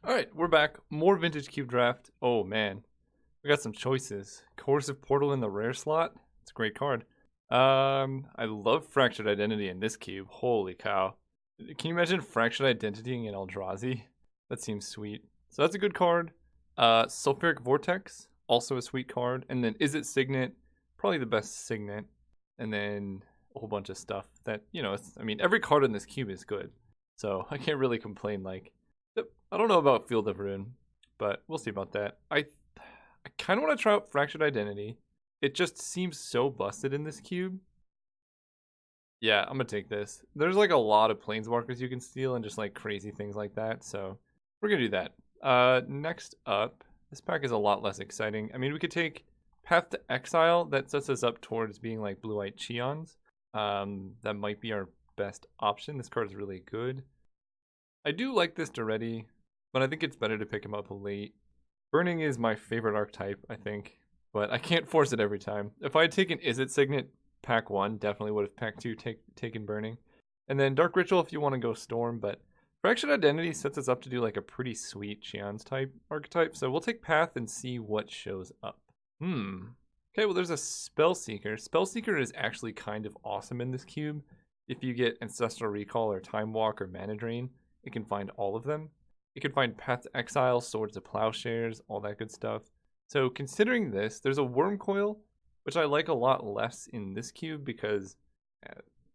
Alright, we're back. More Vintage Cube Draft. Oh man, we got some choices. Coercive Portal in the rare slot. It's a great card. I love Fractured Identity in this cube. Holy cow. Can you imagine Fractured Identity in Eldrazi? That seems sweet. So that's a good card. Sulfuric Vortex, also a sweet card. And then Is It Signet? Probably the best Signet. And then a whole bunch of stuff that, you know, I mean, every card in this cube is good. So I can't really complain. Like, I don't know about Field of Ruin, but we'll see about that. I kind of want to try out Fractured Identity. It just seems so busted in this cube. Yeah, I'm gonna take this. There's like a lot of Planeswalkers you can steal and just like crazy things like that, so we're gonna do that. Next up, this pack is a lot less exciting. I mean, we could take Path to Exile. That sets us up towards being like blue-white Cheons. That might be our best option. This card is really good. I do like this already, but I think it's better to pick him up late. Burning is my favorite archetype, I think, but I can't force it every time. If I had taken Is It Signet pack 1, definitely would have pack 2 taken Burning. And then Dark Ritual if you want to go Storm, but Fractured Identity sets us up to do like a pretty sweet Cheon's type archetype, so we'll take Path and see what shows up. Okay, well there's a Spellseeker. Spellseeker is actually kind of awesome in this cube. If you get Ancestral Recall or Time Walk or Mana Drain, it can find all of them. It can find Path to Exile, Swords of Plowshares, all that good stuff. So considering this, there's a Wormcoil, which I like a lot less in this cube because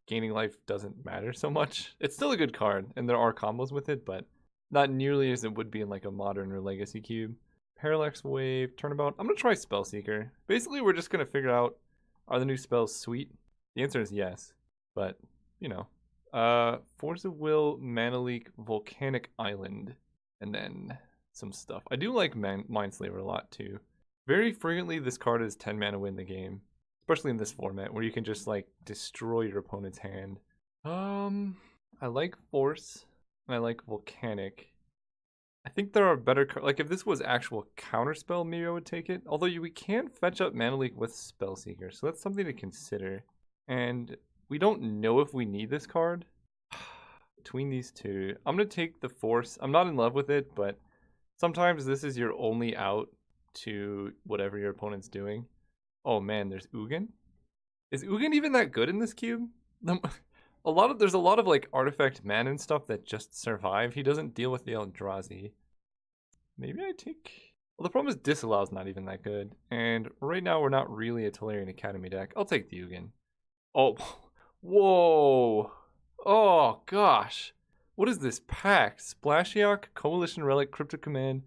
gaining life doesn't matter so much. It's still a good card, and there are combos with it, but not nearly as it would be in like a Modern or Legacy cube. Parallax Wave, Turnabout. I'm going to try Spellseeker. Basically, we're just going to figure out, are the new spells sweet? The answer is yes, but, you know. Force of Will, Mana Leak, Volcanic Island, and then some stuff. I do like Mindslaver a lot too. Very frequently this card is 10 mana win the game, especially in this format where you can just like destroy your opponent's hand. I like Force and I like Volcanic. I think there are better like if this was actual counterspell, maybe I would take it. Although we can fetch up Mana Leak with Spellseeker, so that's something to consider. And we don't know if we need this card. Between these two, I'm going to take the Force. I'm not in love with it, but sometimes this is your only out to whatever your opponent's doing. Oh man, there's Ugin. Is Ugin even that good in this cube? There's a lot of like artifact mana and stuff that just survive. He doesn't deal with the Eldrazi. Maybe I take... Well, the problem is Disallow's not even that good. And right now we're not really a Tolarian Academy deck. I'll take the Ugin. Oh, whoa. Oh, gosh. What is this pack? Splashiok, Coalition Relic, Cryptic Command.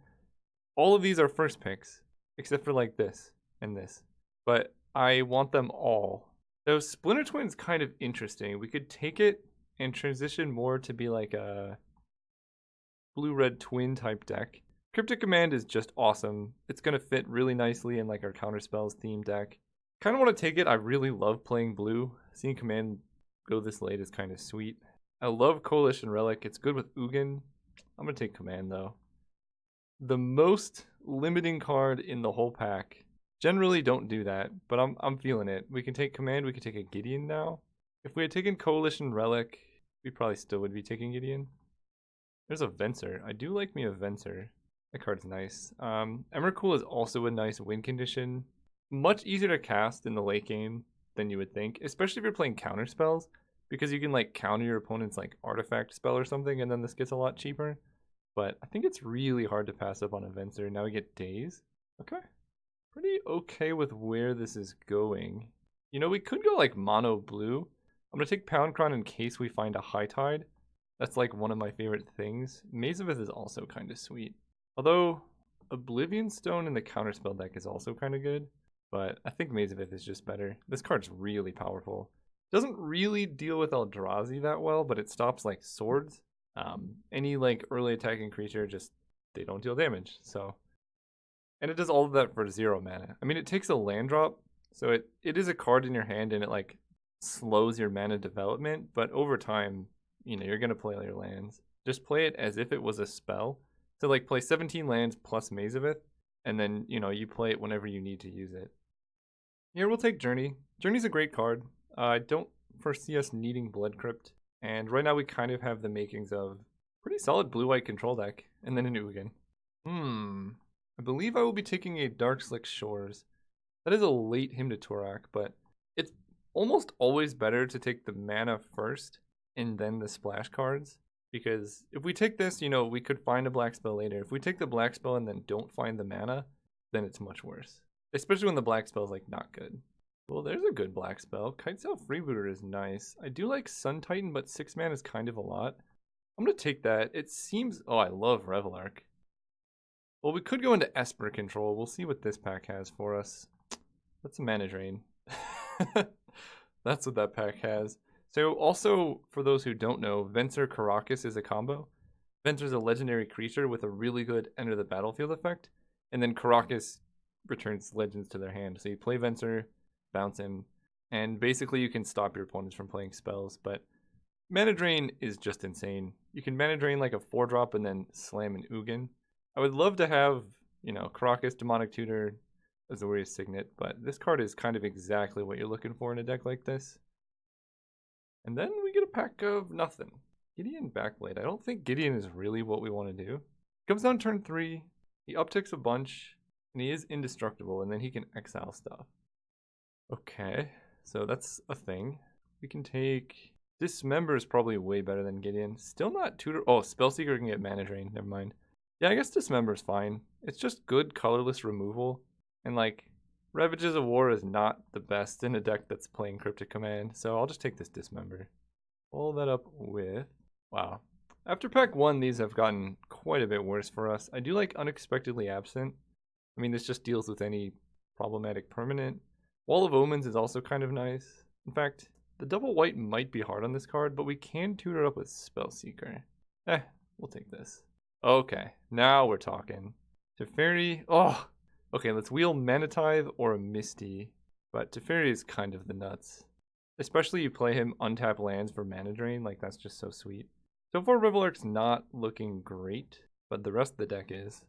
All of these are first picks, except for like this and this. But I want them all. So Splinter Twin's kind of interesting. We could take it and transition more to be like a blue-red twin type deck. Cryptic Command is just awesome. It's going to fit really nicely in like our Counterspells theme deck. Kind of want to take it. I really love playing blue. Seeing Command go this late is kind of sweet. I love Coalition Relic. It's good with Ugin. I'm going to take Command though. The most limiting card in the whole pack. Generally don't do that, but I'm feeling it. We can take Command. We can take a Gideon now. If we had taken Coalition Relic, we probably still would be taking Gideon. There's a Venser. I do like me a Venser. That card's nice. Emrakul is also a nice win condition. Much easier to cast in the late game than you would think, especially if you're playing counter spells, because you can like counter your opponent's like artifact spell or something, and then this gets a lot cheaper. But I think it's really hard to pass up on a Venser. Now we get Daze. Okay. Pretty okay with where this is going. You know, we could go like mono blue. I'm going to take Pound Crown in case we find a High Tide. That's like one of my favorite things. Mazavith is also kind of sweet. Although Oblivion Stone in the counterspell deck is also kind of good. But I think Mazavith is just better. This card's really powerful. Doesn't really deal with Eldrazi that well, but it stops like swords. Any like early attacking creature, just they don't deal damage. So, and it does all of that for 0 mana. I mean, it takes a land drop, so it is a card in your hand, and it like slows your mana development. But over time, you know, you're gonna play all your lands. Just play it as if it was a spell. So like play 17 lands plus Mazavith, and then you know you play it whenever you need to use it. Here we'll take Journey. Journey's a great card. I don't foresee us needing Blood Crypt, and right now we kind of have the makings of Pretty solid blue-white control deck. And then an Ugin. I believe I will be taking a Dark Slick Shores. That is a late Hymn to Torak, but it's almost always better to take the mana first and then the splash cards. Because if we take this, you know, we could find a black spell later. If we take the black spell and then don't find the mana, then it's much worse. Especially when the black spell is like not good. Well, there's a good black spell. Kitesail Freebooter is nice. I do like Sun Titan, but 6 mana is kind of a lot. I'm going to take that. It seems... Oh, I love Revelark. Well, we could go into Esper control. We'll see what this pack has for us. That's a mana drain. That's what that pack has. So also, for those who don't know, Venser Karakas is a combo. Venser is a legendary creature with a really good enter the battlefield effect. And then Karakas returns legends to their hand. So you play Venser, bounce him, and basically you can stop your opponents from playing spells. But mana drain is just insane. You can mana drain like a 4-drop and then slam an Ugin. I would love to have, you know, Karakas, Demonic Tutor, Azorius Signet, but this card is kind of exactly what you're looking for in a deck like this. And then we get a pack of nothing. Gideon Backblade. I don't think Gideon is really what we want to do. Comes down turn 3, he upticks a bunch, and he is indestructible, and then he can exile stuff. Okay, so that's a thing. We can take... Dismember is probably way better than Gideon. Still not Tutor... Oh, Spellseeker can get mana drain, never mind. Yeah, I guess Dismember is fine. It's just good colorless removal. And like, Ravages of War is not the best in a deck that's playing Cryptic Command. So I'll just take this Dismember. Follow that up with... Wow. After pack 1, these have gotten quite a bit worse for us. I do like Unexpectedly Absent. I mean, this just deals with any problematic permanent. Wall of Omens is also kind of nice. In fact, the double white might be hard on this card, but we can tutor it up with Spellseeker. We'll take this. Okay, now we're talking. Teferi, oh! Okay, let's wheel Manatithe or a Misty, but Teferi is kind of the nuts. Especially you play him untap lands for mana drain, like that's just so sweet. So far Revelark's not looking great, but the rest of the deck is.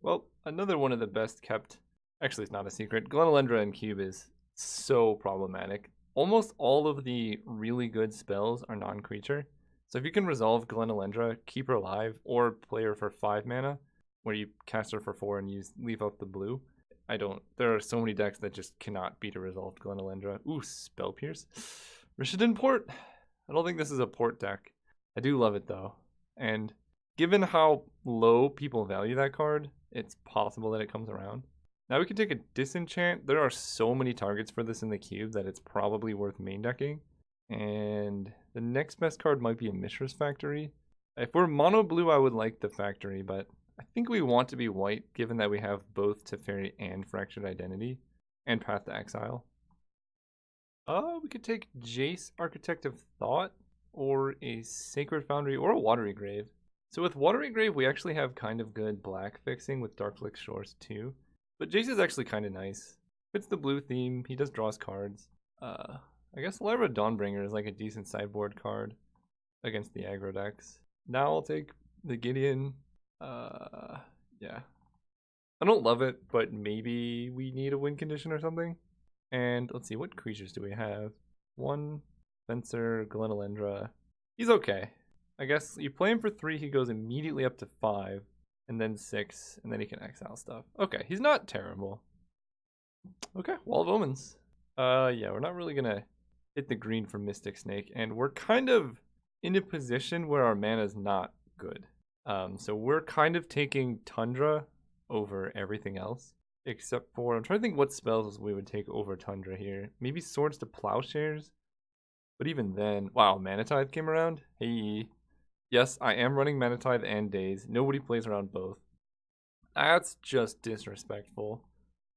Well, another one of the best kept, actually it's not a secret, Glenelendra in Cube is so problematic. Almost all of the really good spells are non-creature. So if you can resolve Glenelendra, keep her alive, or play her for 5 mana, where you cast her for 4 and leave out the blue. There are so many decks that just cannot beat a resolved Glenelendra. Ooh, Spell Pierce. Rishadan Port. I don't think this is a port deck. I do love it though. And given how low people value that card, it's possible that it comes around. Now we can take a Disenchant. There are so many targets for this in the cube that it's probably worth main decking. And the next best card might be a Mishra's Factory. If we're mono blue, I would like the Factory, but I think we want to be white, given that we have both Teferi and Fractured Identity, and Path to Exile. We could take Jace, Architect of Thought, or a Sacred Foundry, or a Watery Grave. So with Watery Grave, we actually have kind of good black fixing with Dark Slick Shores too. But Jace is actually kind of nice. Fits the blue theme, he does draws cards. I guess Lyra Dawnbringer is like a decent sideboard card against the aggro decks. Now I'll take the Gideon. Yeah. I don't love it, but maybe we need a win condition or something. And let's see, what creatures do we have? 1, Venser, Glenelendra. He's okay. I guess you play him for 3, he goes immediately up to 5, and then 6, and then he can exile stuff. Okay, he's not terrible. Okay, Wall of Omens. Yeah, we're not really gonna hit the green for Mystic Snake, and we're kind of in a position where our mana is not good. So we're kind of taking Tundra over everything else, except for, I'm trying to think what spells we would take over Tundra here. Maybe Swords to Plowshares? But even then, wow, Manatithe came around? Hey. Yes, I am running Manatithe and Daze. Nobody plays around both. That's just disrespectful.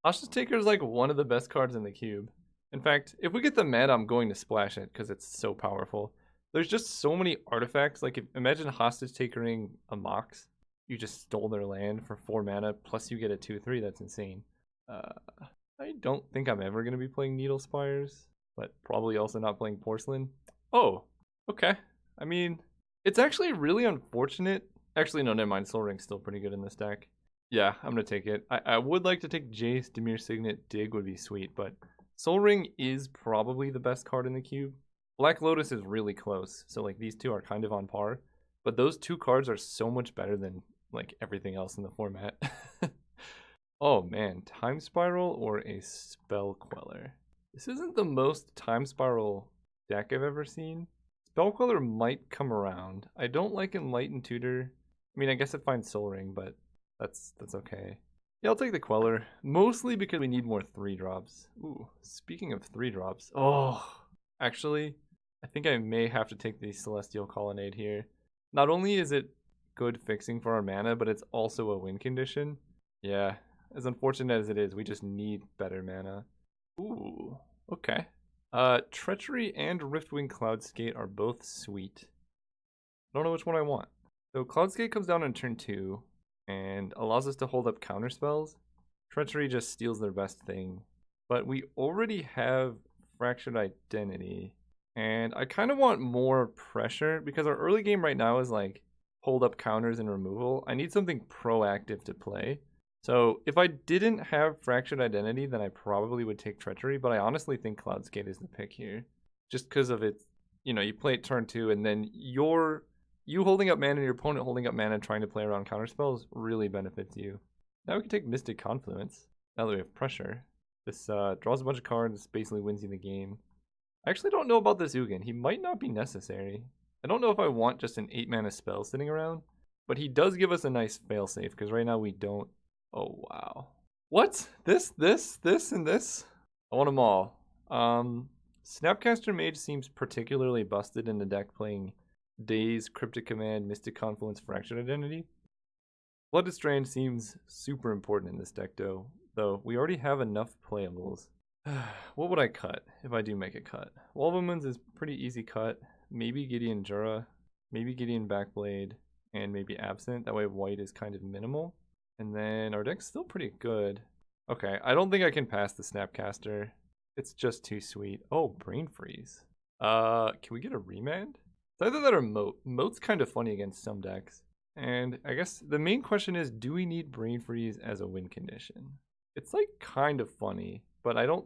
Hostage Taker is like one of the best cards in the cube. In fact, if we get the mana, I'm going to splash it because it's so powerful. There's just so many artifacts. Like, imagine Hostage Takering a Mox. You just stole their land for 4 mana, plus you get a 2/3. That's insane. I don't think I'm ever going to be playing Needle Spires, but probably also not playing Porcelain. Oh, okay. I mean, it's actually really unfortunate. Actually, no, never mind. Soul Ring's still pretty good in this deck. Yeah, I'm going to take it. I would like to take Jace, Dimir Signet, Dig would be sweet, but Soul Ring is probably the best card in the cube. Black Lotus is really close, so like these two are kind of on par. But those two cards are so much better than like everything else in the format. Oh man, Time Spiral or a Spell Queller. This isn't the most Time Spiral deck I've ever seen. Spell Queller might come around. I don't like Enlightened Tutor. I mean, I guess it finds Soul Ring, but that's okay. Yeah, I'll take the Queller. Mostly because we need more 3-drops. Ooh, speaking of 3-drops. Oh, actually, I think I may have to take the Celestial Colonnade here. Not only is it good fixing for our mana, but it's also a win condition. Yeah, as unfortunate as it is, we just need better mana. Ooh, okay. Treachery and Riftwing Cloudskate are both sweet. I don't know which one I want. So Cloudskate comes down on turn 2 and allows us to hold up counter spells. Treachery just steals their best thing. But we already have Fractured Identity. And I kind of want more pressure because our early game right now is like hold up counters and removal. I need something proactive to play. So if I didn't have Fractured Identity, then I probably would take Treachery, but I honestly think Cloudskate is the pick here. Just because of it, you know, you play it turn 2 and then you holding up mana and your opponent holding up mana and trying to play around counterspells really benefits you. Now we can take Mystic Confluence, now that we have pressure. This draws a bunch of cards, basically wins you the game. I actually don't know about this Ugin. He might not be necessary. I don't know if I want just an 8-mana spell sitting around, but he does give us a nice failsafe, because right now we don't. Oh, wow. What? This, and this? I want them all. Snapcaster Mage seems particularly busted in the deck playing Daze, Cryptic Command, Mystic Confluence, Fractured Identity. Blooded Strand seems super important in this deck, though we already have enough playables. What would I cut if I do make a cut? Wall of Omens is pretty easy cut. Maybe Gideon Jura, maybe Gideon Backblade, and maybe Absent. That way white is kind of minimal. And then our deck's still pretty good. Okay, I don't think I can pass the Snapcaster. It's just too sweet. Oh, Brain Freeze. Can we get a remand? It's either that or Moat. Moat's kind of funny against some decks. And I guess the main question is, do we need Brain Freeze as a win condition? It's like kind of funny, but I'm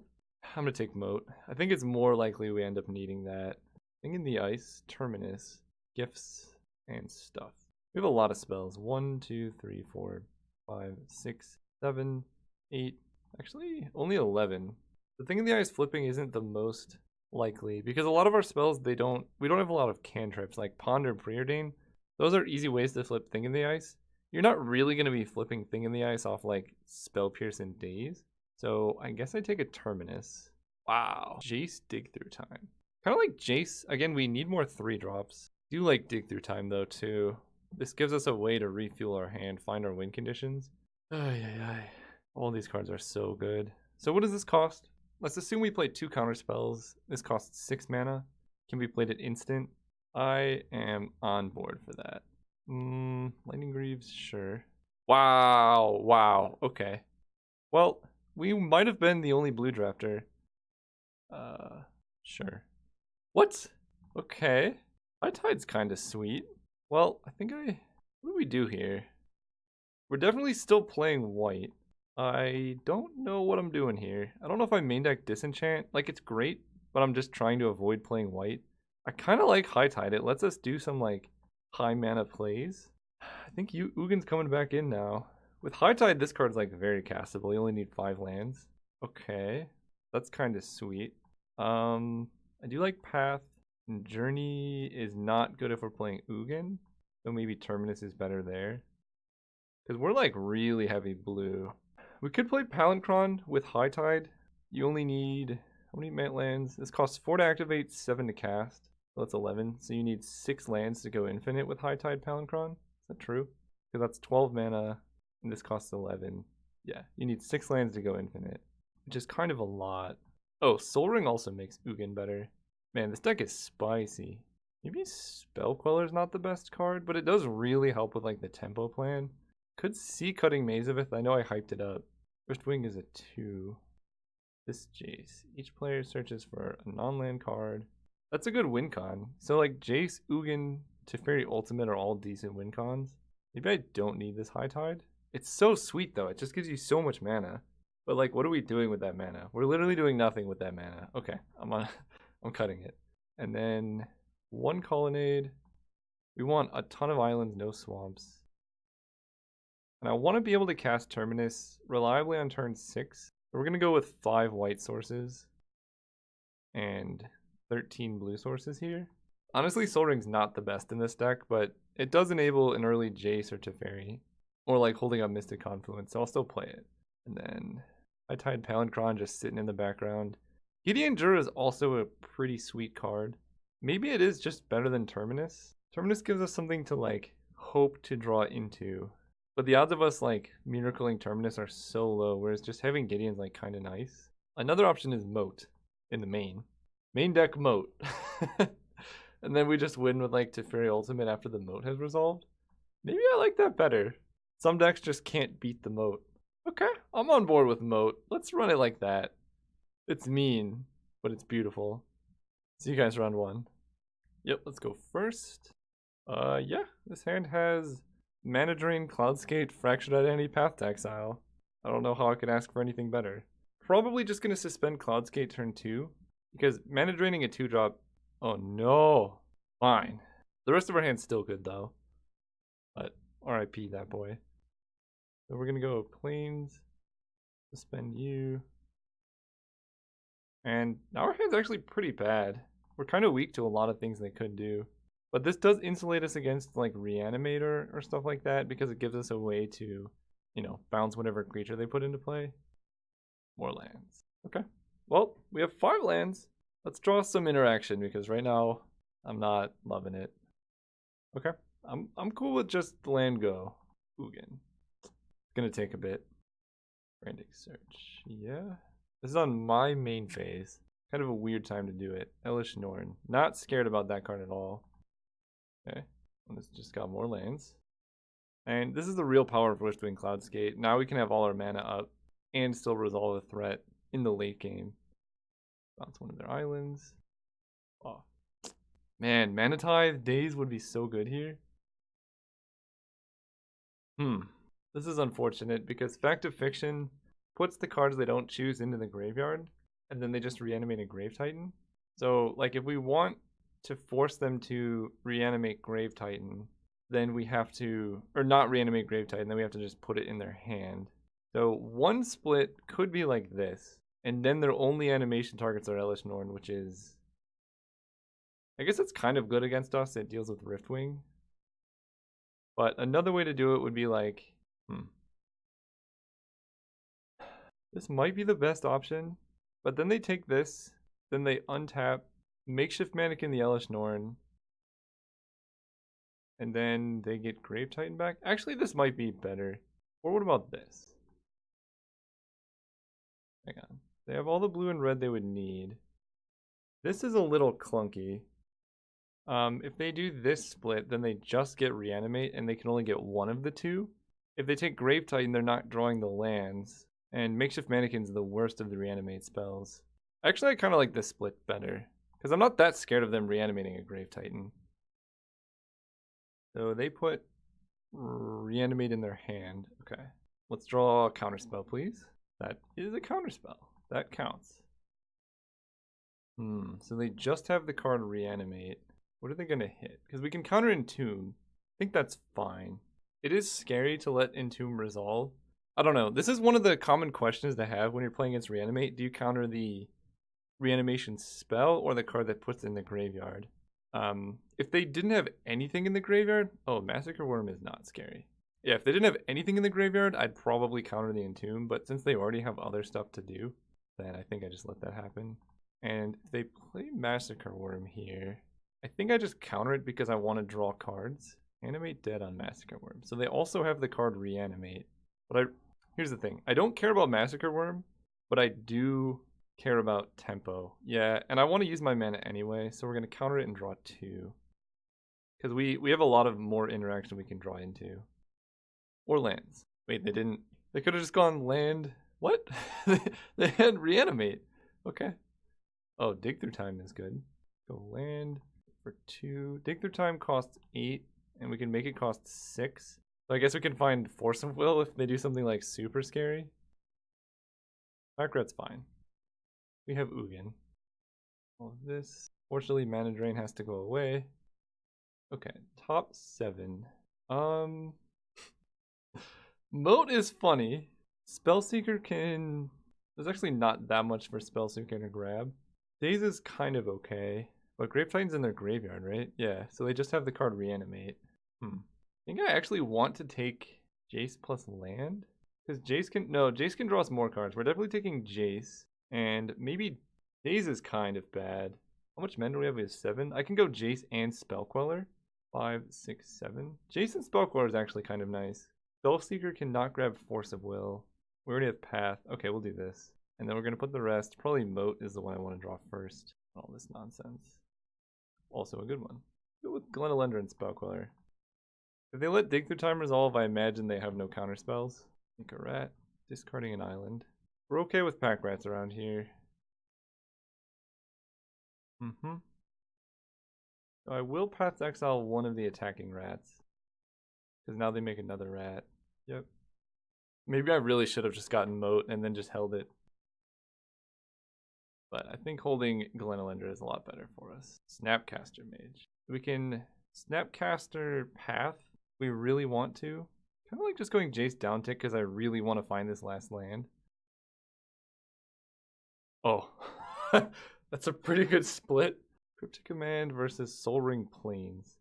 gonna take Moat. I think it's more likely we end up needing that. Thing in the Ice, Terminus, Gifts, and stuff. We have a lot of spells. 1, 2, 3, 4, 5, 6, 7, 8. Actually, only 11. The Thing in the Ice flipping isn't the most likely because a lot of our spells we don't have a lot of cantrips like Ponder and Preordain. Those are easy ways to flip Thing in the Ice. You're not really going to be flipping Thing in the Ice off like Spell Pierce and Daze. So I guess I take a Terminus. Wow. Jace Dig Through Time. Kind of like Jace. Again, we need more 3-drops. Do like Dig Through Time though too. This gives us a way to refuel our hand, find our win conditions. All these cards are so good. So what does this cost? Let's assume we play 2 counter spells. This costs 6 mana. Can be played at instant. I am on board for that. Lightning Greaves, sure. Wow. Okay. Well, we might have been the only blue drafter. Sure. What? Okay. High Tide's kind of sweet. Well, what do we do here? We're definitely still playing white. I don't know what I'm doing here. I don't know if I main deck Disenchant. Like, it's great, but I'm just trying to avoid playing white. I kind of like High Tide. It lets us do some, like, high mana plays. I think Ugin's coming back in now. With High Tide, this card's, like, very castable. You only need 5 lands. Okay. That's kind of sweet. I do like Path. And Journey is not good if we're playing Ugin. So maybe Terminus is better there. Because we're, like, really heavy blue. We could play Palancron with High Tide. You only need, how many mana lands? This costs 4 to activate, 7 to cast. So that's 11. So you need 6 lands to go infinite with High Tide Palancron. Is that true? Because that's 12 mana, and this costs 11. Yeah, you need 6 lands to go infinite, which is kind of a lot. Oh, Soul Ring also makes Ugin better. Man, this deck is spicy. Maybe Spell Queller's not the best card, but it does really help with like the tempo plan. Could see cutting Mazavith. I know I hyped it up. Riftwing is a 2. This Jace. Each player searches for a non-land card. That's a good win con. So like Jace, Ugin, Teferi Ultimate are all decent win cons. Maybe I don't need this High Tide. It's so sweet though. It just gives you so much mana. But like, what are we doing with that mana? We're literally doing nothing with that mana. Okay, I'm cutting it. And then 1 Colonnade. We want a ton of islands, no swamps. And I want to be able to cast Terminus reliably on turn 6. So we're going to go with 5 white sources and 13 blue sources here. Honestly, Sol Ring's not the best in this deck, but it does enable an early Jace or Teferi, or like holding up Mystic Confluence, so I'll still play it. And then I tied Palancron just sitting in the background. Gideon Jura is also a pretty sweet card. Maybe it is just better than Terminus. Terminus gives us something to like hope to draw into. But the odds of us like miracling Terminus are so low, whereas just having Gideon's like kind of nice. Another option is Moat in the main. Main deck Moat. And then we just win with like Teferi Ultimate after the Moat has resolved. Maybe I like that better. Some decks just can't beat the Moat. Okay, I'm on board with Moat. Let's run it like that. It's mean, but it's beautiful. See you guys round 1. Yep, let's go first. Yeah, this hand has Mana Drain, Cloudskate, Fractured Identity, Path to Exile. I don't know how I could ask for anything better. Probably just gonna suspend Cloudskate turn 2, because Mana Draining a 2-drop. Oh no. Fine. The rest of our hand's still good though. But RIP that boy. So we're gonna go Plains, suspend you. And now our hand's actually pretty bad. We're kind of weak to a lot of things they could do. But this does insulate us against like Reanimator or stuff like that because it gives us a way to, you know, bounce whatever creature they put into play. More lands. Okay. Well, we have 5 lands. Let's draw some interaction because right now I'm not loving it. Okay. I'm cool with just land go. Ugin. It's gonna take a bit. Frantic search. Yeah. This is on my main phase. Kind of a weird time to do it. Elish Norn. Not scared about that card at all. Okay. And this just got more lands. And this is the real power of Wishwing Cloudskate. Now we can have all our mana up and still resolve a threat in the late game. Bounce one of their islands. Oh. Man, Mana Tithe Daze would be so good here. This is unfortunate because Fact of Fiction puts the cards they don't choose into the graveyard, and then they just reanimate a Grave Titan. So, like, if we want to force them to reanimate Grave Titan, then we have to, or not reanimate Grave Titan, then we have to just put it in their hand. So one split could be like this, and then their only animation targets are Elish Norn, which is, I guess it's kind of good against us. It deals with Riftwing. But another way to do it would be like, this might be the best option, but then they take this, then they untap, Makeshift Mannequin the Elish Norn, and then they get Grave Titan back. Actually, this might be better. Or what about this? Hang on. They have all the blue and red they would need. This is a little clunky. If they do this split, then they just get Reanimate, and they can only get one of the two. If they take Grave Titan, they're not drawing the lands. And Makeshift Mannequin's the worst of the Reanimate spells. Actually, I kind of like this split better, because I'm not that scared of them reanimating a Grave Titan. So they put Reanimate in their hand. Okay. Let's draw a counterspell, please. That is a counterspell. That counts. So they just have the card Reanimate. What are they going to hit? Because we can counter Entomb. I think that's fine. It is scary to let Entomb resolve. I don't know. This is one of the common questions to have when you're playing against Reanimate. Do you counter the reanimation spell or the card that puts it in the graveyard? If they didn't have anything in the graveyard, oh, Massacre Worm is not scary. Yeah, if they didn't have anything in the graveyard, I'd probably counter the Entomb, but since they already have other stuff to do, then I think I just let that happen. And if they play Massacre Worm here, I think I just counter it because I want to draw cards. Animate Dead on Massacre Worm. So they also have the card Reanimate. But here's the thing. I don't care about Massacre Worm, but I do care about tempo. Yeah, and I want to use my mana anyway, so we're going to counter it and draw 2. Because we have a lot of more interaction we can draw into. Or lands. Wait, they didn't. They could have just gone land. What? They had Reanimate. Okay. Oh, Dig Through Time is good. Go land for 2. Dig Through Time costs 8, and we can make it cost 6. So I guess we can find Force of Will if they do something like super scary. Backrat's fine. We have Ugin. All of this. Fortunately, Mana Drain has to go away. Okay, top 7. Moat is funny. Spellseeker can... There's actually not that much for Spellseeker to grab. Daze is kind of okay. But Grave Titan's in their graveyard, right? Yeah, so they just have the card Reanimate. I think I actually want to take Jace plus land. Because Jace can... No, Jace can draw us more cards. We're definitely taking Jace. And maybe Daze is kind of bad. How much mana do we have? We have 7. I can go Jace and Spellqueller. 5, 6, 7. Jace and Spellqueller is actually kind of nice. Spellseeker cannot grab Force of Will. We already have Path. Okay, we'll do this. And then we're going to put the rest. Probably Moat is the one I want to draw first. All this nonsense. Also a good one. Go with Glenelender and Spellqueller. If they let Dig Through Time resolve, I imagine they have no counter spells. Make a rat. Discarding an island. We're okay with pack rats around here. So I will Path to exile one of the attacking rats. Because now they make another rat. Yep. Maybe I really should have just gotten Moat and then just held it. But I think holding Glenelender is a lot better for us. Snapcaster Mage. We can Snapcaster Path if we really want to. Kind of like just going Jace down tick because I really want to find this last land. Oh, that's a pretty good split. Cryptic Command versus Soul Ring Plains.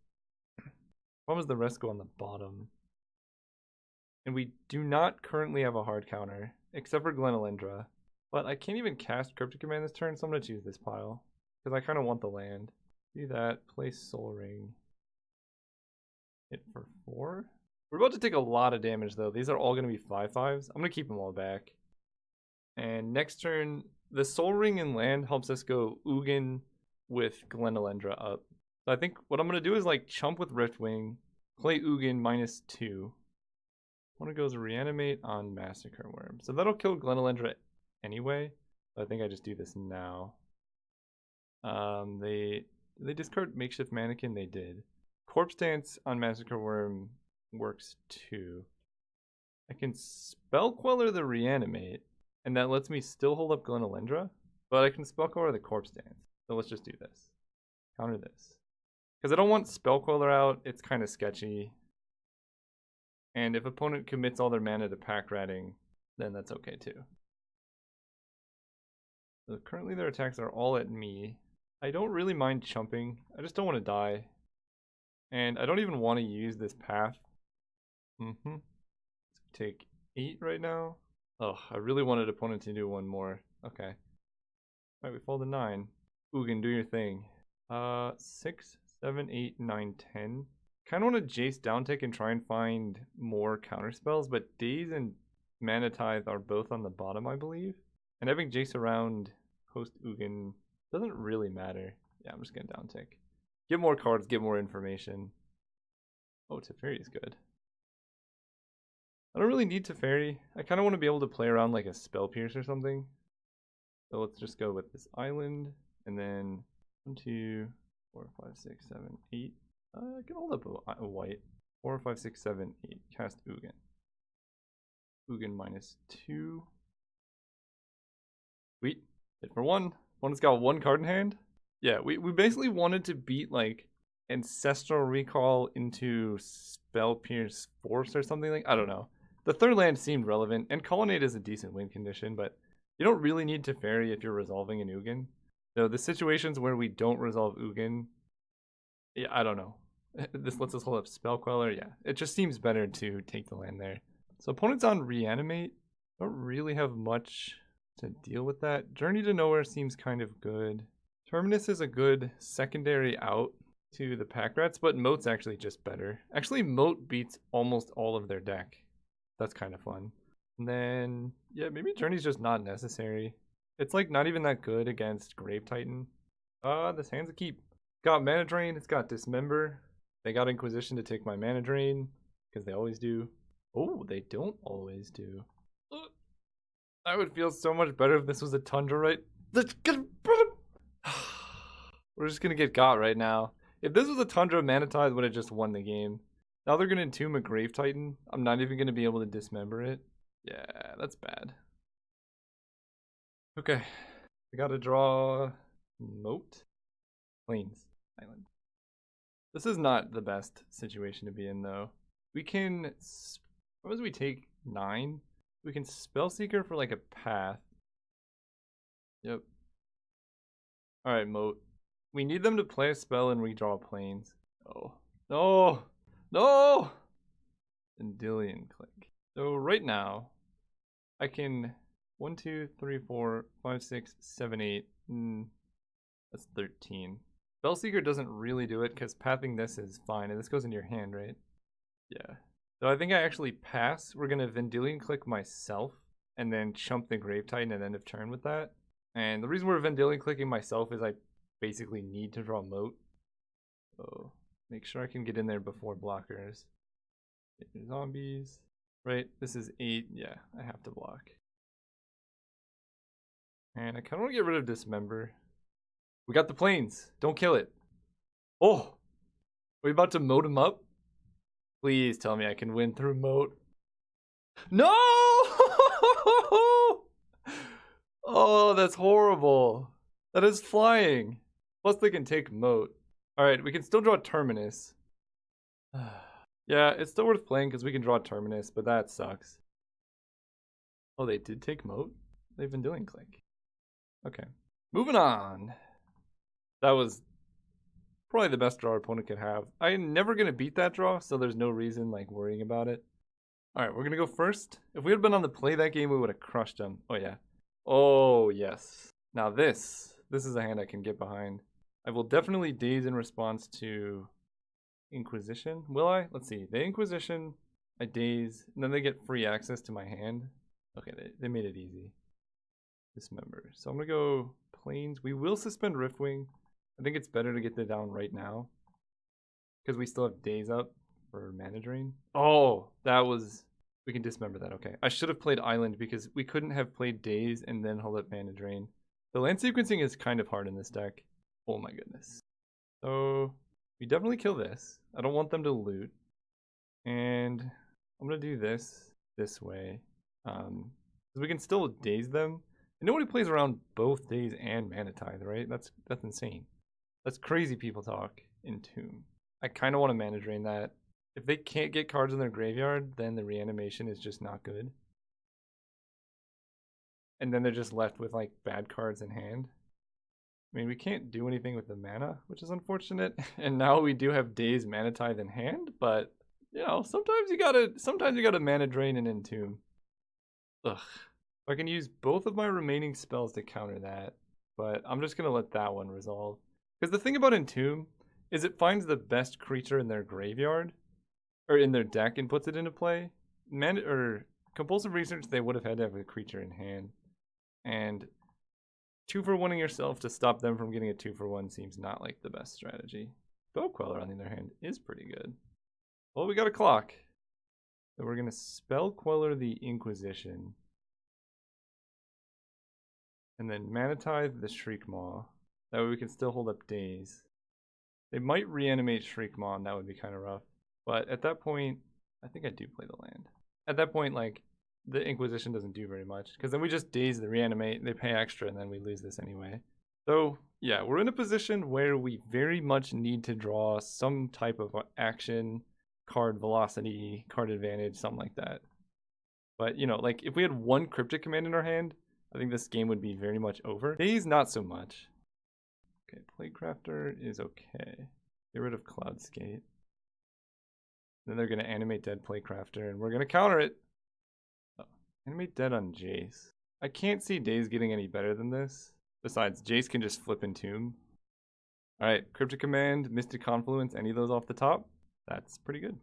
Why was the rest go on the bottom? And we do not currently have a hard counter, except for Glenelendra. But I can't even cast Cryptic Command this turn, so I'm going to choose this pile. Because I kind of want the land. Do that, play Soul Ring. Hit for 4. We're about to take a lot of damage though. These are all going to be 5/5s. I'm going to keep them all back. And next turn, the Soul Ring and land helps us go Ugin with Glenelendra up. So I think what I'm going to do is like chump with Riftwing, play Ugin -2. One goes Reanimate on Massacre Worm. So that'll kill Glenelendra anyway. So I think I just do this now. They discard Makeshift Mannequin? They did. Corpse Dance on Massacre Worm works too. I can Spellqueller the Reanimate, and that lets me still hold up Glenelendra, but I can Spellqueller the Corpse Dance. So let's just do this. Counter this. Because I don't want Spellqueller out, it's kind of sketchy. And if opponent commits all their mana to pack ratting, then that's okay too. So currently their attacks are all at me. I don't really mind chumping. I just don't want to die. And I don't even want to use this path. So take 8 right now. Oh, I really wanted opponent to do one more. Okay. Alright, we fall to 9. Ugin, do your thing. 6, 7, 8, 9, 10. Kind of want to Jace downtick and try and find more counter spells, but Daze and Mana Tithe are both on the bottom, I believe. And having Jace around post Ugin doesn't really matter. Yeah, I'm just gonna downtick. Get more cards, get more information. Oh, Teferi is good. I don't really need Teferi. I kind of want to be able to play around like a Spell Pierce or something. So let's just go with this island, and then 1, 2, 4, 5, 6, 7, 8. I can hold up a white. 4, 5, 6, 7, 8. Cast Ugin. Ugin -2. Sweet. Hit for 1. Opponent's got 1 card in hand. Yeah, we basically wanted to beat like Ancestral Recall into Spell Pierce Force or something like. I don't know. The third land seemed relevant, and Colonnade is a decent win condition, but you don't really need Teferi if you're resolving an Ugin. So the situations where we don't resolve Ugin, yeah, I don't know. This lets us hold up Spellqueller. Yeah, it just seems better to take the land there. So opponents on Reanimate don't really have much to deal with that. Journey to Nowhere seems kind of good. Terminus is a good secondary out to the pack rats, but Moat's actually just better. Actually, Moat beats almost all of their deck. That's kind of fun. And then, yeah, maybe Journey's just not necessary. It's like not even that good against Grave Titan. This hand's a keep. Got Mana Drain, it's got Dismember. They got Inquisition to take my Mana Drain, because they always do. Oh, they don't always do. I would feel so much better if this was a Tundra, right? We're just gonna get got right now. If this was a Tundra, Mana Tithe would have just won the game. Now they're gonna entomb a Grave Titan. I'm not even gonna be able to dismember it. Yeah, that's bad. Okay. We gotta draw Moat. Plains Island. This is not the best situation to be in, though. We can, suppose we take 9. We can Spellseeker for like a path. Yep. Alright, Moat. We need them to play a spell and redraw planes. Oh. No! No! Vendilion Click. So right now, I can 1, 2, 3, 4, 5, 6, 7, 8. That's 13. Spellseeker doesn't really do it because pathing this is fine, and this goes into your hand, right? Yeah. So I think I actually pass. We're gonna Vendilion Click myself, and then chump the Grave Titan at end of turn with that. And the reason we're Vendilion clicking myself is I basically need to draw Moat. So make sure I can get in there before blockers. Zombies. Right, this is 8. Yeah, I have to block. And I kind of want to get rid of Dismember. We got the planes. Don't kill it. Oh! Are we about to Moat him up? Please tell me I can win through Moat. No! Oh, that's horrible. That is flying. Plus they can take Moat. Alright, we can still draw Terminus. Yeah, it's still worth playing because we can draw Terminus, but that sucks. Oh, they did take Moat? They've been doing Click. Okay. Moving on. That was probably the best draw our opponent could have. I'm never going to beat that draw, so there's no reason like worrying about it. Alright, we're going to go first. If we had been on the play that game, we would have crushed them. Oh, yeah. Oh, yes. Now this is a hand I can get behind. I will definitely daze in response to Inquisition. Will I? Let's see. They Inquisition, I daze, and then they get free access to my hand. Okay, they made it easy. Dismember. So I'm going to go Plains. We will suspend Riftwing. I think it's better to get that down right now, because we still have days up for Mana Drain. Oh, that was... We can dismember that, okay. I should have played Island because we couldn't have played Daze and then hold up Mana Drain. The land sequencing is kind of hard in this deck. Oh my goodness. So, we definitely kill this. I don't want them to loot. And I'm going to do this way. Because we can still Daze them. And nobody plays around both Daze and Mana Tithe, right? That's insane. That's crazy people talk in Tomb. I kind of want to Mana Drain that. If they can't get cards in their graveyard, then the reanimation is just not good. And then they're just left with like bad cards in hand. I mean, we can't do anything with the mana, which is unfortunate. And now we do have Daze Mana Tithe in hand, but you know, sometimes you gotta Mana Drain and Entomb. Ugh. I can use both of my remaining spells to counter that, but I'm just gonna let that one resolve. Because the thing about Entomb is it finds the best creature in their graveyard, or in their deck, and puts it into play. Compulsive Research, they would have had to have a creature in hand. And 2-for-1ing yourself to stop them from getting a 2-for-1 seems not like the best strategy. Spell Queller, on the other hand, is pretty good. Well, we got a clock. So we're going to Spell Queller the Inquisition. And then Mana Tithe the Shriekmaw. That way we can still hold up Daze. They might reanimate Shriekmaw, and that would be kind of rough. But at that point, I think I do play the land. At that point, like, the Inquisition doesn't do very much. Because then we just daze the reanimate, they pay extra, and then we lose this anyway. So, yeah, we're in a position where we very much need to draw some type of action, card velocity, card advantage, something like that. But, you know, like, if we had one Cryptic Command in our hand, I think this game would be very much over. Daze, not so much. Okay, Plaguecrafter is okay. Get rid of Cloudskate. Then they're going to animate Dead Plaguecrafter, and we're going to counter it. Oh, animate Dead on Jace. I can't see Daze getting any better than this. Besides, Jace can just flip Entomb. Alright, Cryptic Command, Mystic Confluence, any of those off the top? That's pretty good.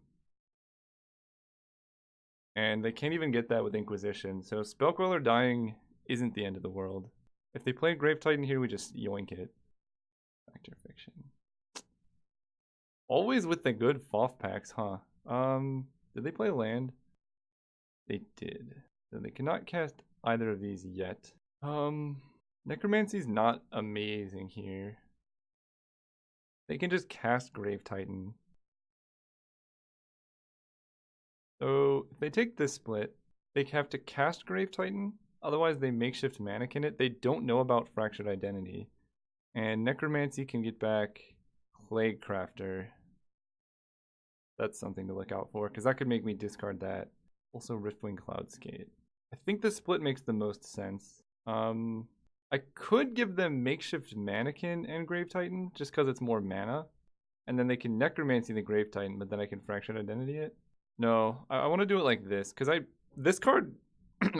And they can't even get that with Inquisition, so Spellqueller dying isn't the end of the world. If they play Grave Titan here, we just yoink it. Factor Fiction. Always with the good FOF packs, huh? Did they play land? They did. So they cannot cast either of these yet. Necromancy's not amazing here. They can just cast Grave Titan. So if they take this split, they have to cast Grave Titan. Otherwise they makeshift mannequin it. They don't know about Fractured Identity. And Necromancy can get back Plaguecrafter. That's something to look out for, because that could make me discard that. Also, Riftwing Cloudskate. I think the split makes the most sense. I could give them Makeshift Mannequin and Grave Titan, just because it's more mana. And then they can Necromancy the Grave Titan, but then I can Fractured Identity it. No, I want to do it like this, because this card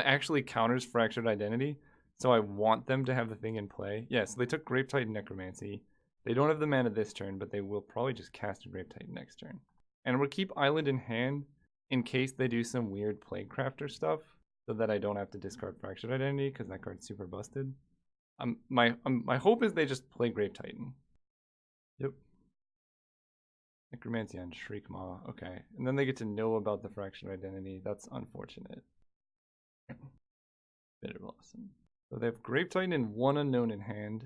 actually counters Fractured Identity, so I want them to have the thing in play. Yeah, so they took Grave Titan Necromancy. They don't have the mana this turn, but they will probably just cast a Grave Titan next turn. And we'll keep Island in hand in case they do some weird Plaguecrafter stuff, so that I don't have to discard Fractured Identity, because that card's super busted. My hope is they just play Grave Titan. Yep. Necromancy on Shriekmaw. Okay. And then they get to know about the Fractured Identity. That's unfortunate. Bitter Blossom. So they have Grave Titan and one unknown in hand.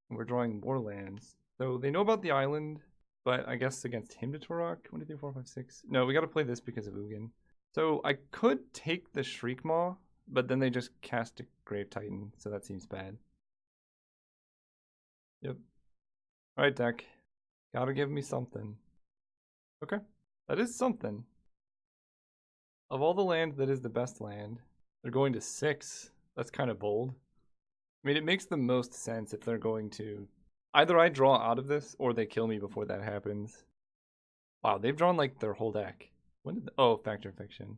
And we're drawing more lands. So they know about the island, but I guess against him to Turok. 1, 2, 3, 4, 5, 6. No, we gotta play this because of Ugin. So I could take the Shriekmaw, but then they just cast a Grave Titan, so that seems bad. Yep. Alright, deck. Gotta give me something. Okay. That is something. Of all the land, that is the best land. They're going to 6. That's kind of bold. I mean, it makes the most sense if they're going to... Either I draw out of this, or they kill me before that happens. Wow, they've drawn, like, their whole deck. When did... Oh, Factor Fiction.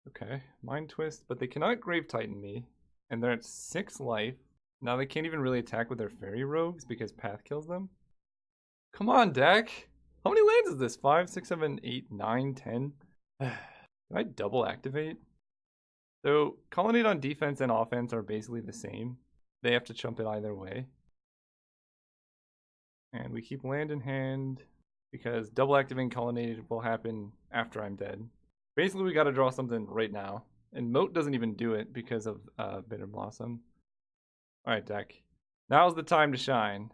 Okay. Mind Twist, but they cannot Grave Titan me. And they're at 6 life. Now they can't even really attack with their Fairy Rogues because Path kills them. Come on, deck! How many lands is this? 5, 6, 7, 8, 9, 10? Can I double activate? So, Colonnade on defense and offense are basically the same. They have to chump it either way. And we keep land in hand because double activating Colonnade will happen after I'm dead. Basically, we gotta draw something right now. And Moat doesn't even do it because of Bitter Blossom. Alright, deck. Now's the time to shine.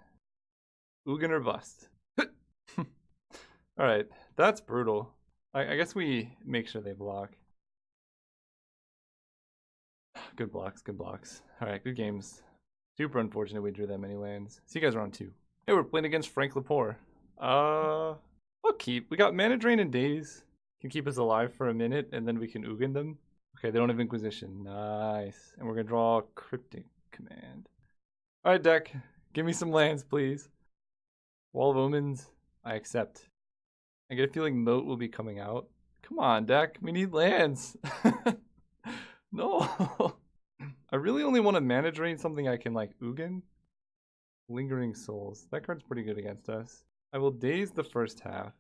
Ugin or bust. Alright, that's brutal. I guess we make sure they block. Good blocks, good blocks. Alright, good games. Super unfortunate we drew that many lands. See you guys around 2. Hey, we're playing against Frank Lepore. I'll keep. We got Mana Drain and Daze. Can keep us alive for a minute, and then we can Ugin them. Okay, they don't have Inquisition. Nice. And we're gonna draw Cryptic Command. Alright, deck. Give me some lands, please. Wall of Omens. I accept. I get a feeling Moat will be coming out. Come on, deck. We need lands. No. I really only want to Mana Drain something I can, like, Ugin. Lingering Souls. That card's pretty good against us. I will Daze the first half.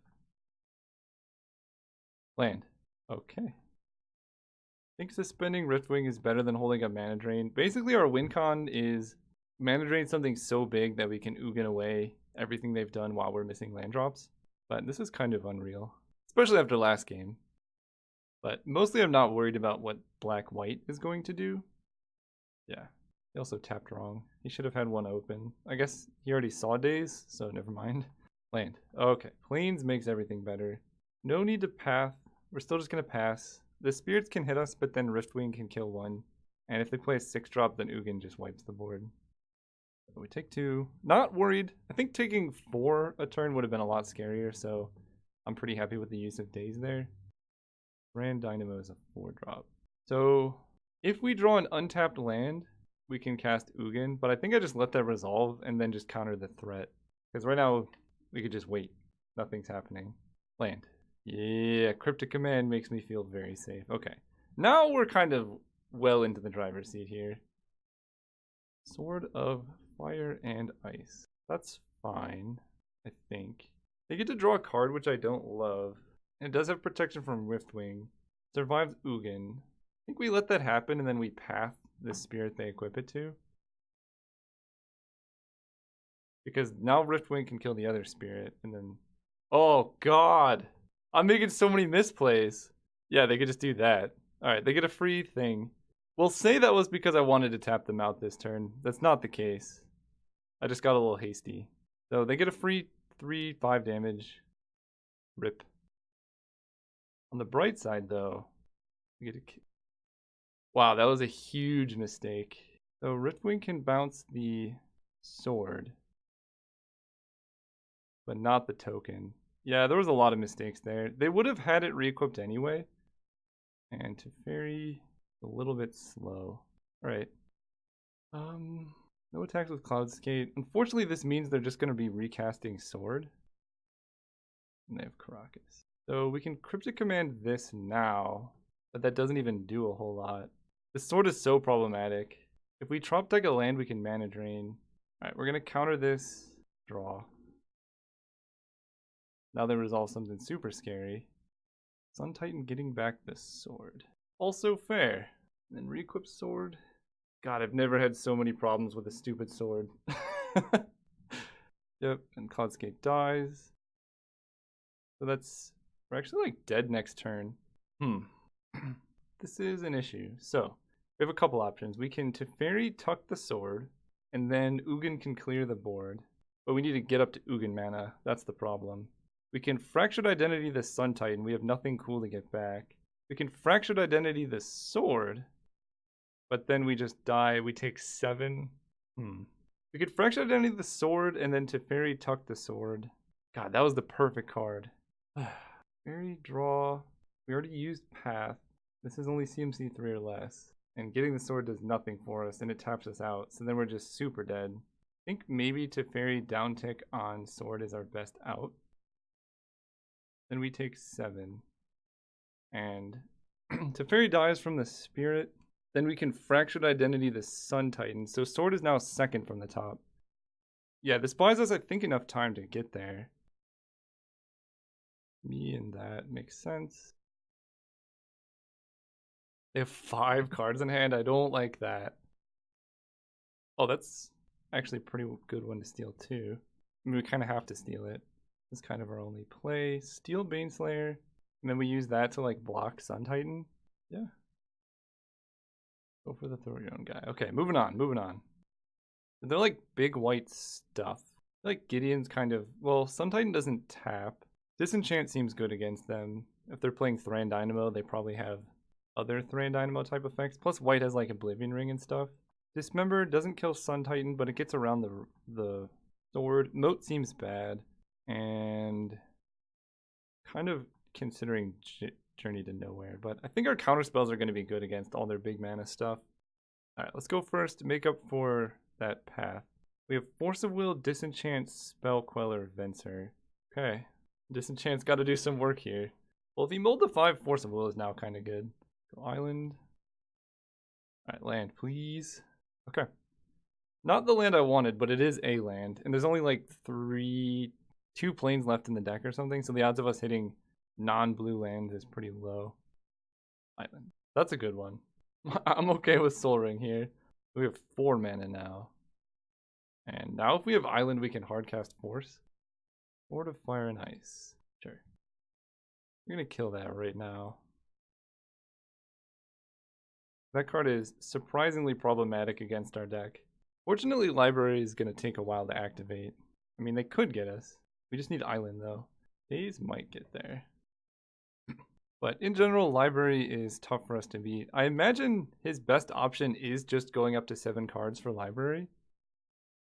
Land. Okay. I think suspending Riftwing is better than holding up Mana Drain. Basically, our win con is Mana Drain something so big that we can Ugin away everything they've done while we're missing land drops. But this is kind of unreal. Especially after last game. But mostly I'm not worried about what black-white is going to do. Yeah. He also tapped wrong. He should have had one open. I guess he already saw Daze, so never mind. Land. Okay. Plains makes everything better. No need to path. We're still just going to pass. The spirits can hit us, but then Riftwing can kill one. And if they play a 6-drop, then Ugin just wipes the board. So we take 2. Not worried. I think taking 4 a turn would have been a lot scarier, so I'm pretty happy with the use of Daze there. Grand Dynamo is a 4-drop. So if we draw an untapped land, we can cast Ugin, but I think I just let that resolve and then just counter the threat. Because right now, we could just wait. Nothing's happening. Land. Yeah, Cryptic Command makes me feel very safe. Okay. Now we're kind of well into the driver's seat here. Sword of Fire and Ice. That's fine, I think. They get to draw a card, which I don't love. And it does have protection from Riftwing. Survives Ugin. I think we let that happen and then we path the spirit they equip it to. Because now Riftwing can kill the other spirit and then... Oh, God! I'm making so many misplays. Yeah, they could just do that. Alright, they get a free thing. We'll say that was because I wanted to tap them out this turn. That's not the case. I just got a little hasty. So they get a free 3/5 damage. Rip. On the bright side, though, we get a... Wow, that was a huge mistake. So Riftwing can bounce the sword, but not the token. Yeah, there was a lot of mistakes there. They would have had it re-equipped anyway. And Teferi, a little bit slow. Alright. No attacks with Cloud Skate. Unfortunately, this means they're just going to be recasting Sword. And they have Caracas. So we can Cryptic Command this now, but that doesn't even do a whole lot. This Sword is so problematic. If we Trop Deck a land, we can Mana Drain. Alright, we're going to counter this. Draw. Now they resolve something super scary. Sun Titan getting back the Sword. Also fair. And then re-equip Sword. God, I've never had so many problems with a stupid sword. Yep, and Cloudskate dies. So we're actually like dead next turn. This is an issue. So, we have a couple options. We can Teferi tuck the sword, and then Ugin can clear the board. But we need to get up to Ugin mana. That's the problem. We can Fractured Identity the Sun Titan. We have nothing cool to get back. We can Fractured Identity the sword, but then we just die. We take 7. We could Fractured Identity the sword and then Teferi tuck the sword. God, that was the perfect card. Teferi draw. We already used Path. This is only CMC 3 or less. And getting the sword does nothing for us, and it taps us out. So then we're just super dead. I think maybe Teferi downtick on sword is our best out. Then we take 7. And Teferi dies from the spirit. Then we can Fractured Identity the Sun Titan. So sword is now second from the top. Yeah, this buys us, I think, enough time to get there. Me and that makes sense. They have 5 cards in hand. I don't like that. Oh, that's actually a pretty good one to steal too. I mean, we kind of have to steal it. It's kind of our only play. Steal Baneslayer, and then we use that to like block Sun Titan. Yeah. Go for the throw your own guy. Okay, moving on. They're like big white stuff. Like Gideon's kind of, well, Sun Titan doesn't tap. Disenchant seems good against them. If they're playing Thran Dynamo, they probably have other Thran Dynamo type effects. Plus white has like Oblivion Ring and stuff. Dismember doesn't kill Sun Titan, but it gets around the sword. Moat seems bad. And kind of considering Journey to Nowhere, but I think our counter spells are going to be good against all their big mana stuff. Alright, let's go first to make up for that path. We have Force of Will, Disenchant, Spell Queller, Venser. Okay, Disenchant's got to do some work here. Well, if he mulled the 5, Force of Will is now kind of good. Go Island. Alright, land, please. Okay. Not the land I wanted, but it is a land. And there's only like 2 planes left in the deck or something, so the odds of us hitting non-blue lands is pretty low. Island. That's a good one. I'm okay with Soul Ring here. We have 4 mana now. And now if we have Island, we can hardcast Force. Sword of Fire and Ice. Sure. We're going to kill that right now. That card is surprisingly problematic against our deck. Fortunately, Library is going to take a while to activate. I mean, they could get us. We just need Island, though. Daze might get there. But in general, Library is tough for us to beat. I imagine his best option is just going up to 7 cards for Library.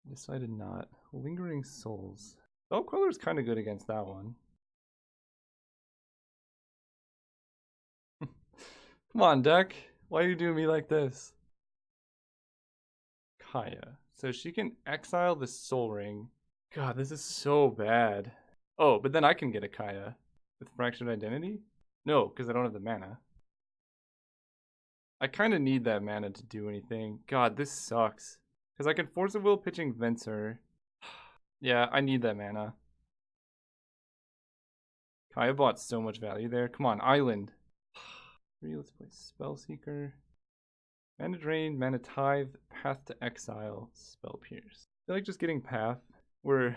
Decided not. Lingering Souls. Spell Queller is kind of good against that one. Come on, deck. Why are you doing me like this? Kaya. So she can exile the Soul Ring. God, this is so bad. Oh, but then I can get a Kaya with Fractured Identity? No, because I don't have the mana. I kind of need that mana to do anything. God, this sucks. Because I can Force of Will pitching Venser. Yeah, I need that mana. Kaya bought so much value there. Come on, Island. 3, let's play Spellseeker. Mana Drain, Mana Tithe, Path to Exile, Spell Pierce. I feel like just getting Path. We're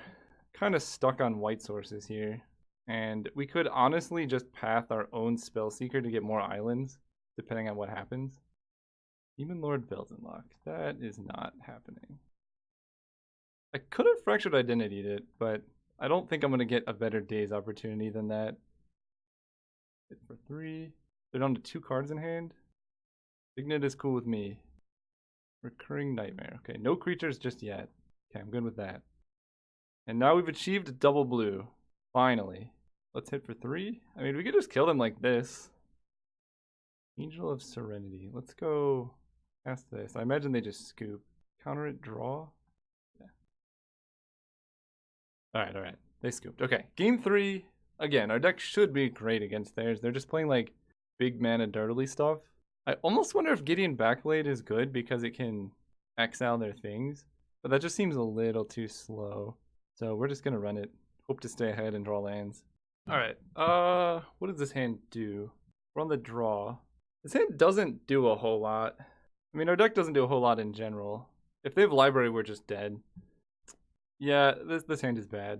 kind of stuck on white sources here. And we could honestly just path our own Spellseeker to get more islands, depending on what happens. Demon Lord Velzenlock. That is not happening. I could have Fractured Identity'd it, but I don't think I'm going to get a better Daze opportunity than that. Hit for 3. They're down to 2 cards in hand. Signet is cool with me. Recurring Nightmare. Okay, no creatures just yet. Okay, I'm good with that. And now we've achieved double blue. Finally. Let's hit for 3. I mean, we could just kill them like this. Angel of Serenity. Let's go past this. I imagine they just scoop. Counter it, draw. Yeah. Alright, alright. They scooped. Okay, game 3. Again, our deck should be great against theirs. They're just playing like big mana dirtily stuff. I almost wonder if Gideon Backblade is good because it can exile their things. But that just seems a little too slow. So we're just gonna run it. Hope to stay ahead and draw lands. Alright, what does this hand do? We're on the draw. This hand doesn't do a whole lot. I mean, our deck doesn't do a whole lot in general. If they have library, we're just dead. Yeah, this hand is bad.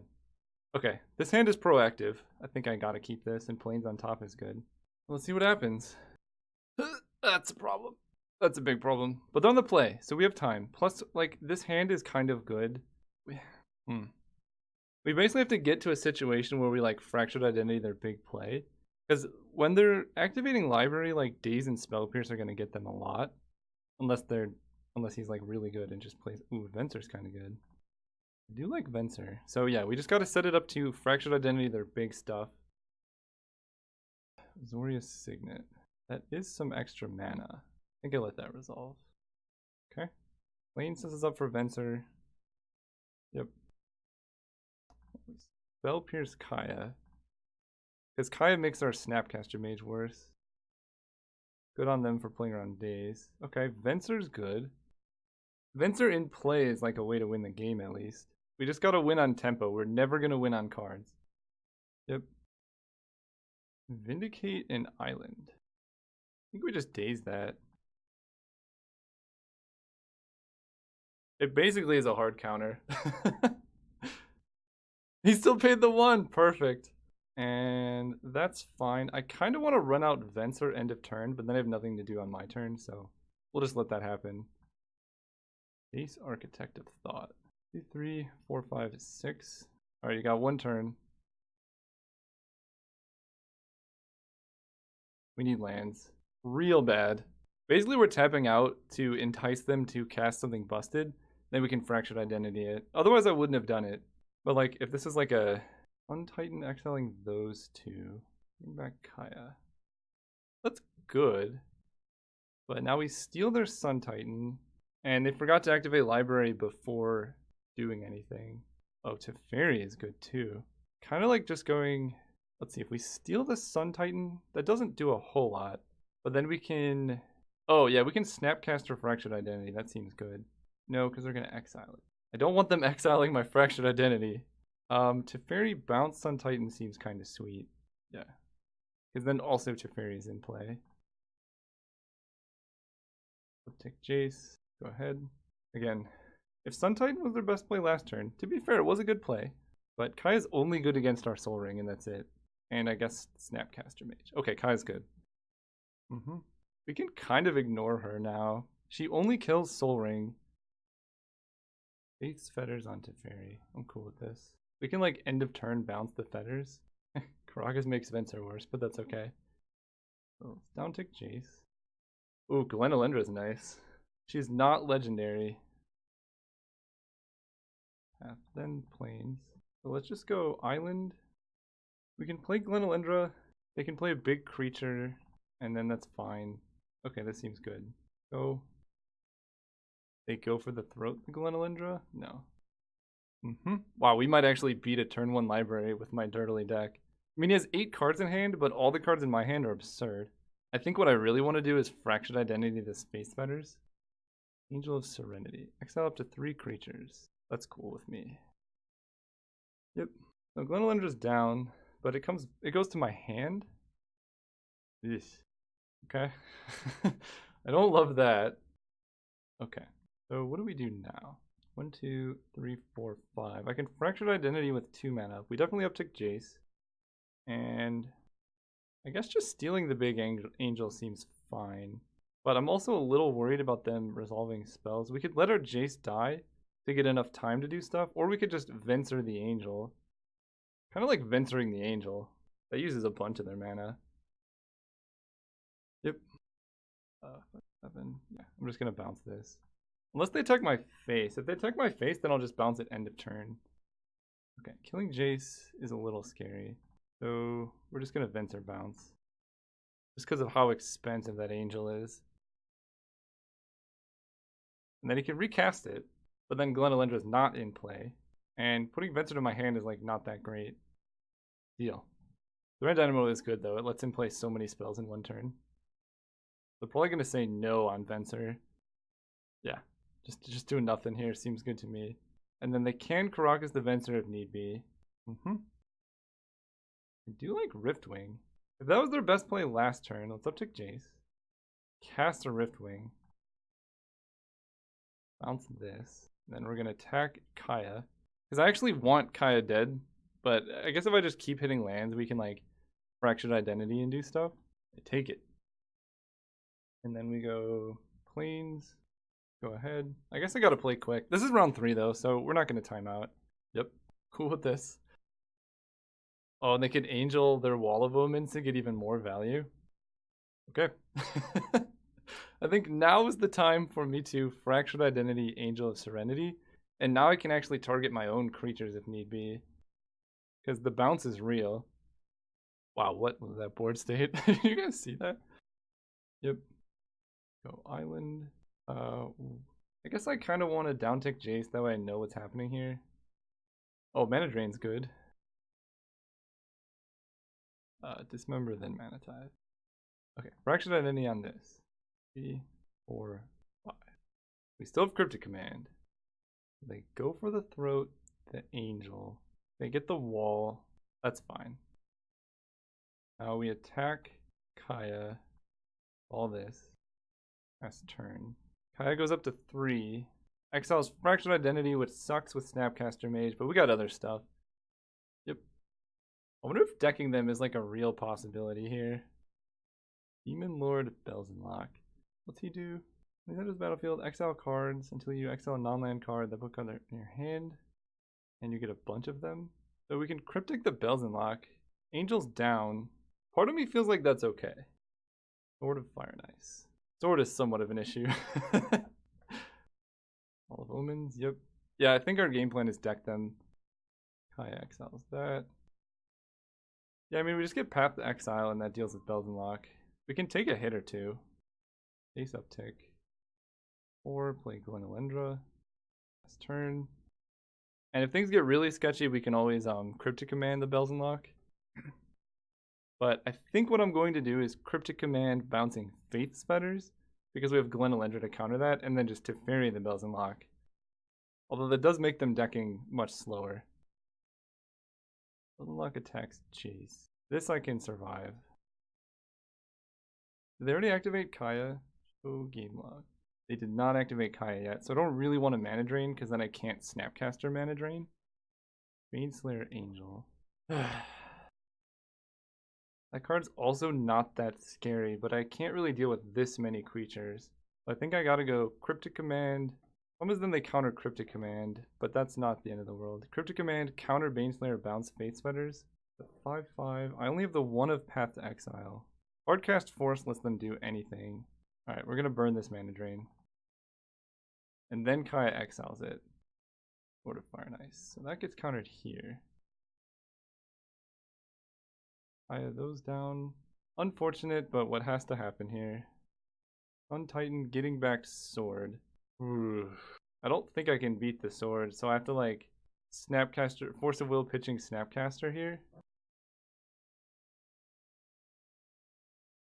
Okay, this hand is proactive. I think I gotta keep this, and plains on top is good. Let's see what happens. That's a problem. That's a big problem. But they're on the play, so we have time. Plus, like, this hand is kind of good. We basically have to get to a situation where we, like, Fractured Identity their big play. Because when they're activating library, like, Daze and Spell Pierce are going to get them a lot. Unless he's, like, really good and just plays... Ooh, Venser's kind of good. I do like Venser. So, yeah, we just got to set it up to Fractured Identity their big stuff. Azorius Signet. That is some extra mana. I think I'll let that resolve. Okay. Lane sets us up for Venser. Yep. Spell Pierce Kaya. Because Kaya makes our Snapcaster Mage worse. Good on them for playing around Daze. Okay, Venser's good. Venser in play is like a way to win the game at least. We just gotta win on tempo. We're never gonna win on cards. Yep. Vindicate an Island. I think we just Daze that. It basically is a hard counter. He still paid the 1. Perfect. And that's fine. I kind of want to run out Venser end of turn, but then I have nothing to do on my turn, so we'll just let that happen. Ace Architect of Thought. 2, 3, 4, 5, 6. Alright, you got 1 turn. We need lands. Real bad. Basically, we're tapping out to entice them to cast something busted. Then we can Fractured Identity it. Otherwise, I wouldn't have done it. But, like, if this is like a Untitan exiling those 2. Bring back Kaya. That's good. But now we steal their Sun Titan. And they forgot to activate Library before doing anything. Oh, Teferi is good too. Kind of like just going... Let's see, if we steal the Sun Titan, that doesn't do a whole lot. But then we can... Oh, yeah, we can Snapcaster Fractured Identity. That seems good. No, because they're going to exile it. I don't want them exiling my Fractured Identity. Teferi bounce Sun Titan seems kind of sweet. Yeah. Because then also Teferi is in play. Uptick Jace. Go ahead. Again, if Sun Titan was their best play last turn, to be fair, it was a good play. But Kaya's only good against our Soul Ring, and that's it. And I guess Snapcaster Mage. Okay, Kaya's good. We can kind of ignore her now. She only kills Soul Ring. Faith's Fetters on Teferi. I'm cool with this. We can, like, end of turn bounce the Fetters. Karakas makes Venser worse, but that's okay. So, down tick Jace. Ooh, Glenalendra's nice. She's not legendary. Half, then Plains. So let's just go Island. We can play Glenalendra. They can play a big creature, and then that's fine. Okay, this seems good. Go. They go for the throat, the Glenalendra? No. Wow, we might actually beat a turn 1 library with my dirtily deck. I mean, he has 8 cards in hand, but all the cards in my hand are absurd. I think what I really want to do is Fractured Identity the Space Fetters. Angel of Serenity. Exile up to 3 creatures. That's cool with me. Yep. So Glenalendra's down, but it goes to my hand. Eesh. Okay. I don't love that. Okay. So what do we do now? 1, 2, 3, 4, 5. I can Fractured Identity with 2 mana. We definitely uptick Jace. And I guess just stealing the big angel seems fine. But I'm also a little worried about them resolving spells. We could let our Jace die to get enough time to do stuff, or we could just Venser the Angel. Kind of like Vensering the Angel. That uses a bunch of their mana. Yep. 7. Yeah, I'm just gonna bounce this. Unless they attack my face. If they attack my face, then I'll just bounce it end of turn. Okay, killing Jace is a little scary. So we're just gonna Venser bounce. Just because of how expensive that angel is. And then he can recast it, but then Glenelendra is not in play. And putting Venser to my hand is like not that great. Deal. The Red Dynamo is good though. It lets him play so many spells in one turn. They're probably gonna say no on Venser. Yeah, just doing nothing here seems good to me. And then they can Karakas the Venser if need be. I do like Riftwing. If that was their best play last turn, let's uptick Jace. Cast a Riftwing. Bounce this. Then we're gonna attack Kaya. Because I actually want Kaya dead, but I guess if I just keep hitting lands, we can like Fractured Identity and do stuff. I take it. And then we go Plains. Go ahead. I guess I gotta play quick. This is round 3 though, so we're not gonna time out. Yep. Cool with this. Oh, and they could angel their Wall of Omens to get even more value. Okay. I think now is the time for me to Fractured Identity Angel of Serenity. And now I can actually target my own creatures if need be. Because the bounce is real. Wow, what was that board state? You guys see that? Yep. Go Island. I guess I kind of want to downtick Jace, that way I know what's happening here. Oh, Mana Drain's good. Dismember, then Mana Tithe. Okay, Fractured Identity on this. 3, 4, 5. We still have Cryptic Command. They go for the throat, the angel. They get the wall. That's fine. Now we attack Kaya. All this. Last turn. Kaya goes up to 3. Exiles Fractured Identity, which sucks with Snapcaster Mage, but we got other stuff. Yep. I wonder if decking them is like a real possibility here. Demon Lord Belzenlock. What's he do? When he's at his battlefield, exile cards until you exile a non-land card that put card in your hand, and you get a bunch of them. So we can Cryptic the Belzenlock. Angel's down. Part of me feels like that's okay. Sword of Fire and Ice. Sword is somewhat of an issue. All of Omens, yep. Yeah, I think our game plan is deck them. Kaya exiles that. Yeah, I mean, we just get Path to Exile and that deals with Belzenlock. We can take a hit or two. Ace uptick. Or play Glenelendra. Last turn. And if things get really sketchy, we can always Cryptic Command the Belzenlock. But I think what I'm going to do is Cryptic Command bouncing Faith Spetters, because we have Glenelendra to counter that, and then just Teferi the Belzenlock. Although that does make them decking much slower. Belzenlock attacks Chase. This I can survive. Did they already activate Kaya? Show game log. They did not activate Kaya yet, so I don't really want to Mana Drain, because then I can't Snapcaster Mana Drain. Baneslayer Angel. That card's also not that scary, but I can't really deal with this many creatures. So I think I gotta go Cryptic Command. Almost then they counter Cryptic Command, but that's not the end of the world. Cryptic Command, counter Baneslayer, bounce Faith Spetters. 5/5. I only have the one of Path to Exile. Hardcast Force lets them do anything. Alright, we're gonna burn this Mana Drain. And then Kaya exiles it. Sword of Fire and Ice. So that gets countered here. Kaya those down. Unfortunate, but what has to happen here? Untighten, getting back sword. Ooh. I don't think I can beat the sword, so I have to like Snapcaster, Force of Will pitching Snapcaster here.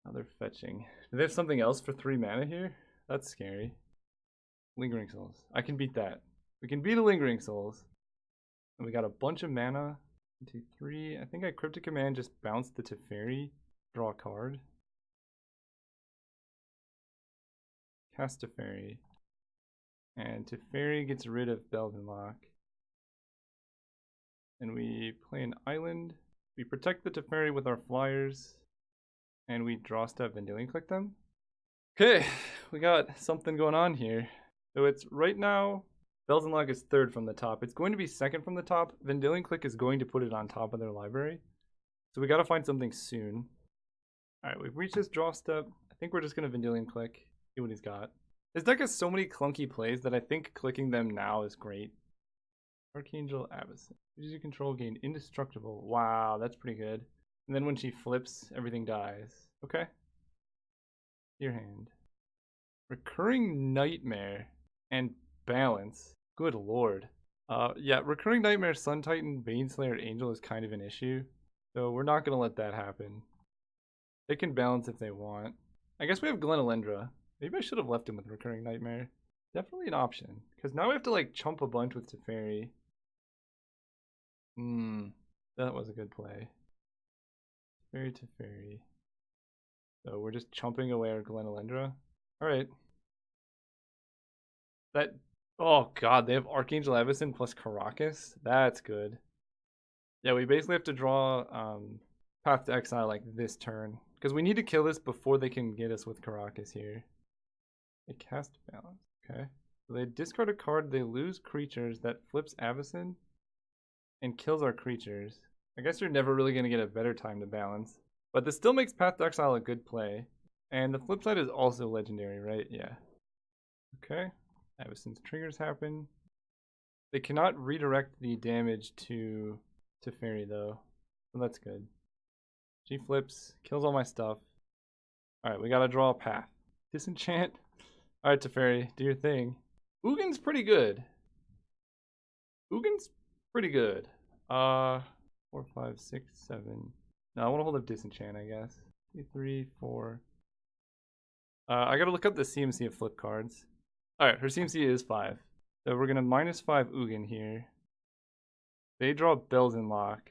Now they're fetching. Do they have something else for 3 mana here? That's scary. Lingering Souls. I can beat that. We can beat a Lingering Souls. And we got a bunch of mana. 1, 2, 3. I think I Cryptic Command just bounced the Teferi. Draw a card. Cast Teferi. And Teferi gets rid of Belzenlock. And we play an island. We protect the Teferi with our flyers. And we draw step Vendilion Click them. Okay, we got something going on here. So it's right now, Belzenlock is 3rd from the top. It's going to be 2nd from the top. Vendilion Click is going to put it on top of their library. So we got to find something soon. Alright, we've reached this draw step. I think we're just going to Vendilion Click, see what he's got. This deck has so many clunky plays that I think clicking them now is great. Archangel Abyss. Use your control, gain indestructible. Wow, that's pretty good. And then when she flips, everything dies. Okay. Your hand. Recurring Nightmare and Balance. Good lord. Yeah, Recurring Nightmare, Sun Titan, Baneslayer, Angel is kind of an issue. So we're not going to let that happen. They can balance if they want. I guess we have Glenelendra. Maybe I should have left him with Recurring Nightmare. Definitely an option. Because now we have to like chump a bunch with Teferi. That was a good play. Teferi. So we're just chumping away our Glenelendra. Alright. That, oh god, they have Archangel Evison plus Caracas? That's good. Yeah, we basically have to draw Path to Exile like this turn. Because we need to kill this before they can get us with Caracas here. They cast Balance, okay. So they discard a card, they lose creatures, that flips Avacyn and kills our creatures. I guess you're never really going to get a better time to balance. But this still makes Path to Exile a good play. And the flip side is also legendary, right? Yeah. Okay. Avacyn's triggers happen. They cannot redirect the damage to Teferi though. So that's good. She flips, kills all my stuff. Alright, we gotta draw a path. Disenchant. Alright, Teferi, do your thing. Ugin's pretty good. Ugin's pretty good. 4, 5, 6, 7. No, I want to hold up Disenchant, I guess. 2, 3, 4. I gotta look up the CMC of flip cards. Alright, her CMC is 5. So we're gonna -5 Ugin here. They draw Bells in Lock.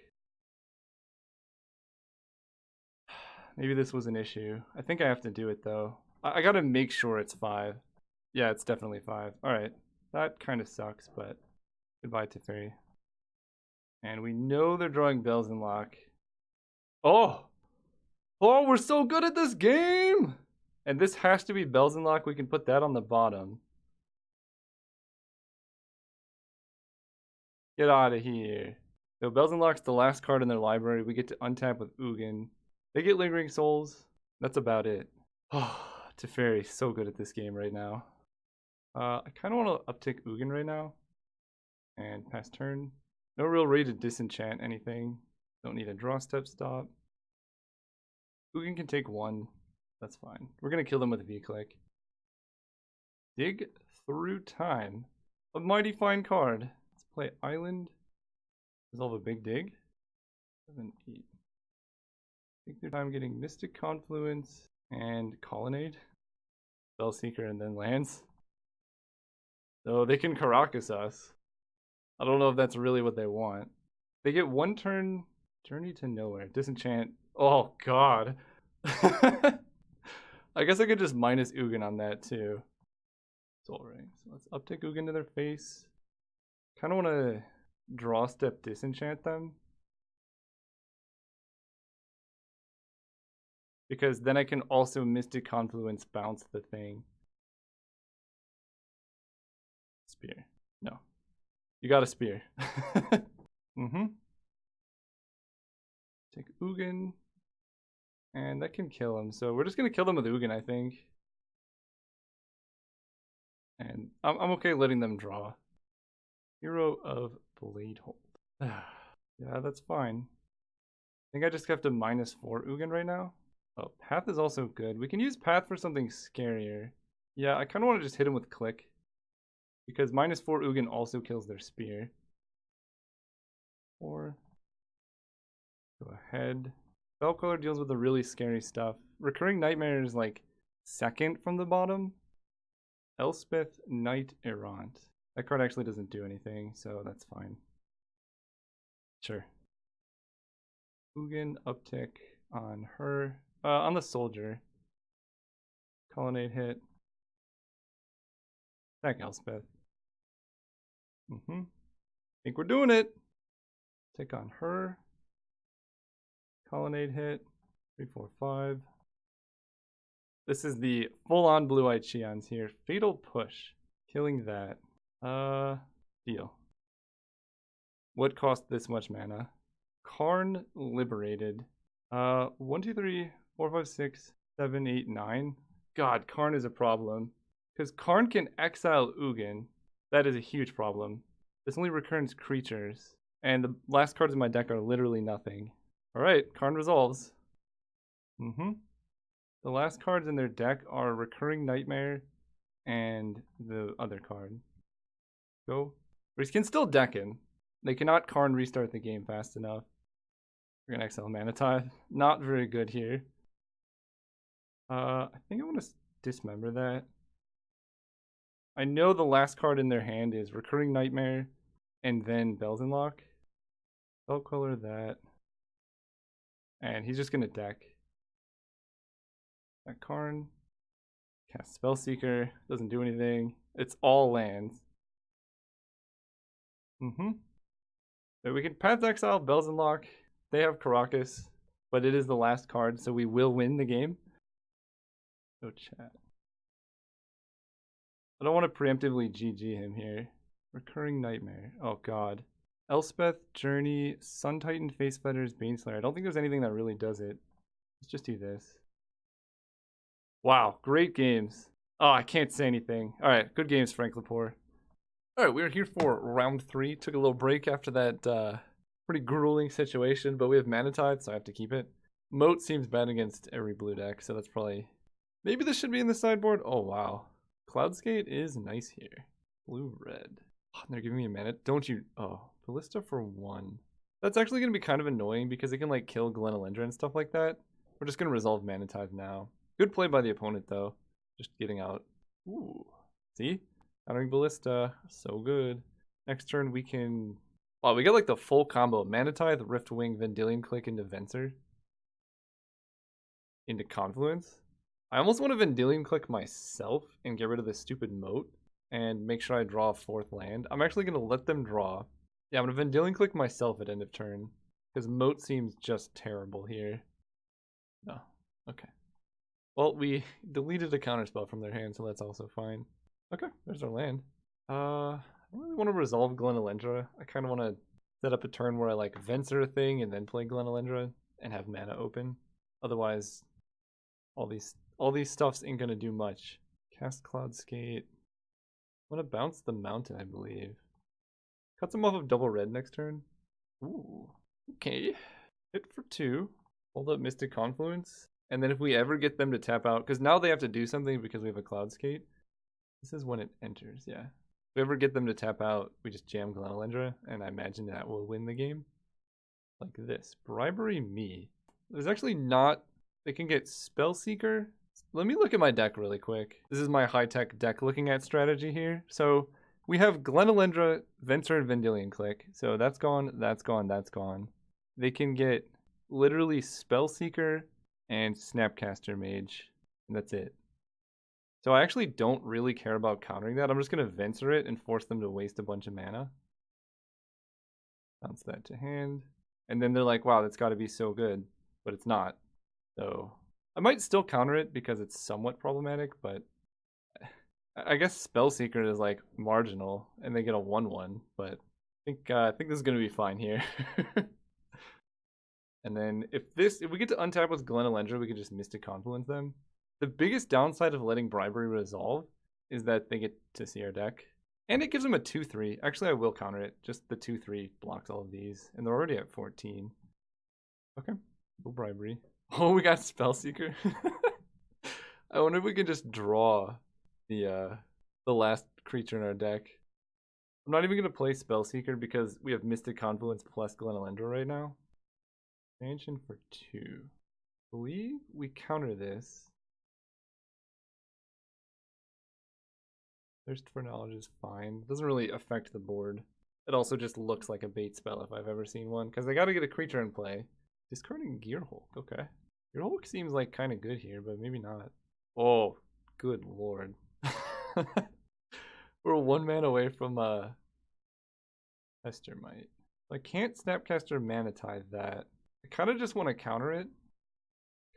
Maybe this was an issue. I think I have to do it though. I gotta make sure it's 5. Yeah, it's definitely 5. Alright, that kind of sucks, but goodbye Teferi. And we know they're drawing Bells in Lock. Oh! Oh, we're so good at this game! And this has to be Bells in Lock. We can put that on the bottom. Get out of here. So Bells in Lock's the last card in their library. We get to untap with Ugin. They get Lingering Souls. That's about it. Oh, Teferi, so good at this game right now. I kind of want to uptick Ugin right now. And pass turn. No real way to disenchant anything. Don't need a draw step stop. Ugin can take 1. That's fine. We're going to kill them with a V-click. Dig Through Time. A mighty fine card. Let's play Island. Resolve a big dig. 7, 8. Dig Through Time getting Mystic Confluence and Colonnade. Spellseeker and then lands. So they can Caracas us. I don't know if that's really what they want. They get 1 turn, Journey to Nowhere, Disenchant. Oh god. I guess I could just minus Ugin on that too. Soul Ring. So let's uptick Ugin to their face. Kind of want to draw step disenchant them. Because then I can also Mystic Confluence bounce the thing. Spear. No. You got a spear. Take Ugin. And that can kill him. So we're just going to kill them with Ugin, I think. And I'm okay letting them draw. Hero of Bladehold. Yeah, that's fine. I think I just have to -4 Ugin right now. Oh, Path is also good. We can use Path for something scarier. Yeah, I kind of want to just hit him with Click. Because -4 Ugin also kills their spear. 4. Go ahead. Spellcaller deals with the really scary stuff. Recurring Nightmare is like second from the bottom. Elspeth Knight Errant. That card actually doesn't do anything, so that's fine. Sure. Ugin uptick on her. On the soldier. Colonnade hit. Attack Elspeth. Think we're doing it. Take on her. Colonnade hit. 3, 4, 5. This is the full-on blue-eyed Xians here. Fatal Push. Killing that. Deal. What cost this much mana? Karn Liberated. 1, 2, 3, 4, 5, 6, 7, 8, 9. God, Karn is a problem. Because Karn can exile Ugin. That is a huge problem. This only returns creatures. And the last cards in my deck are literally nothing. Alright, Karn resolves. The last cards in their deck are Recurring Nightmare and the other card. Go. But he can still deck in. They cannot Karn restart the game fast enough. We're gonna exile Mana Tithe. Not very good here. I think I want to dismember that. I know the last card in their hand is Recurring Nightmare and then Bells and Lock. I'll color that. And he's just gonna deck. That Karn. Cast Spellseeker. Doesn't do anything. It's all lands. So we can Path Exile, Bells and Lock. They have Caracas, but it is the last card, so we will win the game. Go chat. I don't want to preemptively GG him here. Recurring Nightmare. Oh god. Elspeth, Journey, Sun Titan, Face Fetters, Baneslayer. I don't think there's anything that really does it. Let's just do this. Wow, great games. Oh, I can't say anything. Alright, good games, Frank Lepore. Alright, we're here for round 3. Took a little break after that pretty grueling situation, but we have Mana Tithe, so I have to keep it. Moat seems bad against every blue deck, so that's probably... Maybe this should be in the sideboard? Oh, wow. Cloudskate is nice here. Blue-red. Oh, they're giving me a mana. Don't you... Oh, Ballista for 1. That's actually going to be kind of annoying because it can, like, kill Glenalendra and stuff like that. We're just going to resolve Mana Tithe now. Good play by the opponent, though. Just getting out. Ooh. See? Countering Ballista. So good. Next turn, we can... Wow, we got, like, the full combo. Mana Tithe, Riftwing, Vendilion Click into Venser. Into Confluence. I almost want to Vendilion Click myself and get rid of this stupid Moat and make sure I draw a 4th land. I'm actually going to let them draw. Yeah, I'm going to Vendilion Click myself at end of turn because Moat seems just terrible here. No. Okay. Well, we deleted a counterspell from their hand, so that's also fine. Okay, there's our land. I don't really want to resolve Glenalendra. I kind of want to set up a turn where I like Venser a thing and then play Glenalendra and have mana open. Otherwise, all these stuffs ain't gonna do much. Cast Cloudskate. I'm gonna bounce the mountain, I believe. Cuts him off of double red next turn. Ooh. Okay. Hit for 2. Hold up Mystic Confluence. And then if we ever get them to tap out, because now they have to do something because we have a Cloudskate. This is when it enters, yeah. If we ever get them to tap out, we just jam Glenalendra, and I imagine that will win the game. Like this. Bribery me. There's actually not... They can get Spellseeker. Let me look at my deck really quick. This is my high-tech deck looking at strategy here. So we have Glenalendra, Venser, and Vendilion Click. So that's gone, that's gone, that's gone. They can get literally Spellseeker and Snapcaster Mage, and that's it. So I actually don't really care about countering that. I'm just going to Venser it and force them to waste a bunch of mana. Bounce that to hand. And then they're like, wow, that's got to be so good. But it's not. So I might still counter it because it's somewhat problematic, but I guess Spellseeker is like marginal and they get a 1/1, but I think this is gonna be fine here. And then if we get to untap with Glenalendra, we can just Mystic Confluence them. The biggest downside of letting Bribery resolve is that they get to see our deck. And it gives them a 2/3. Actually, I will counter it. Just the 2/3 blocks all of these. And they're already at 14. Okay. No Bribery. Oh, we got Spellseeker. I wonder if we can just draw the last creature in our deck. I'm not even going to play Spellseeker because we have Mystic Confluence plus Glenalendra right now. Expansion for 2. I believe we counter this. Thirst for Knowledge is fine. Doesn't really affect the board. It also just looks like a bait spell if I've ever seen one, because I got to get a creature in play. Discarding Gearhulk, okay. Gearhulk seems like kind of good here, but maybe not. Oh, good lord. We're 1 mana away from Pestermite. I can't Snapcaster Mana Tithe that. I kind of just want to counter it.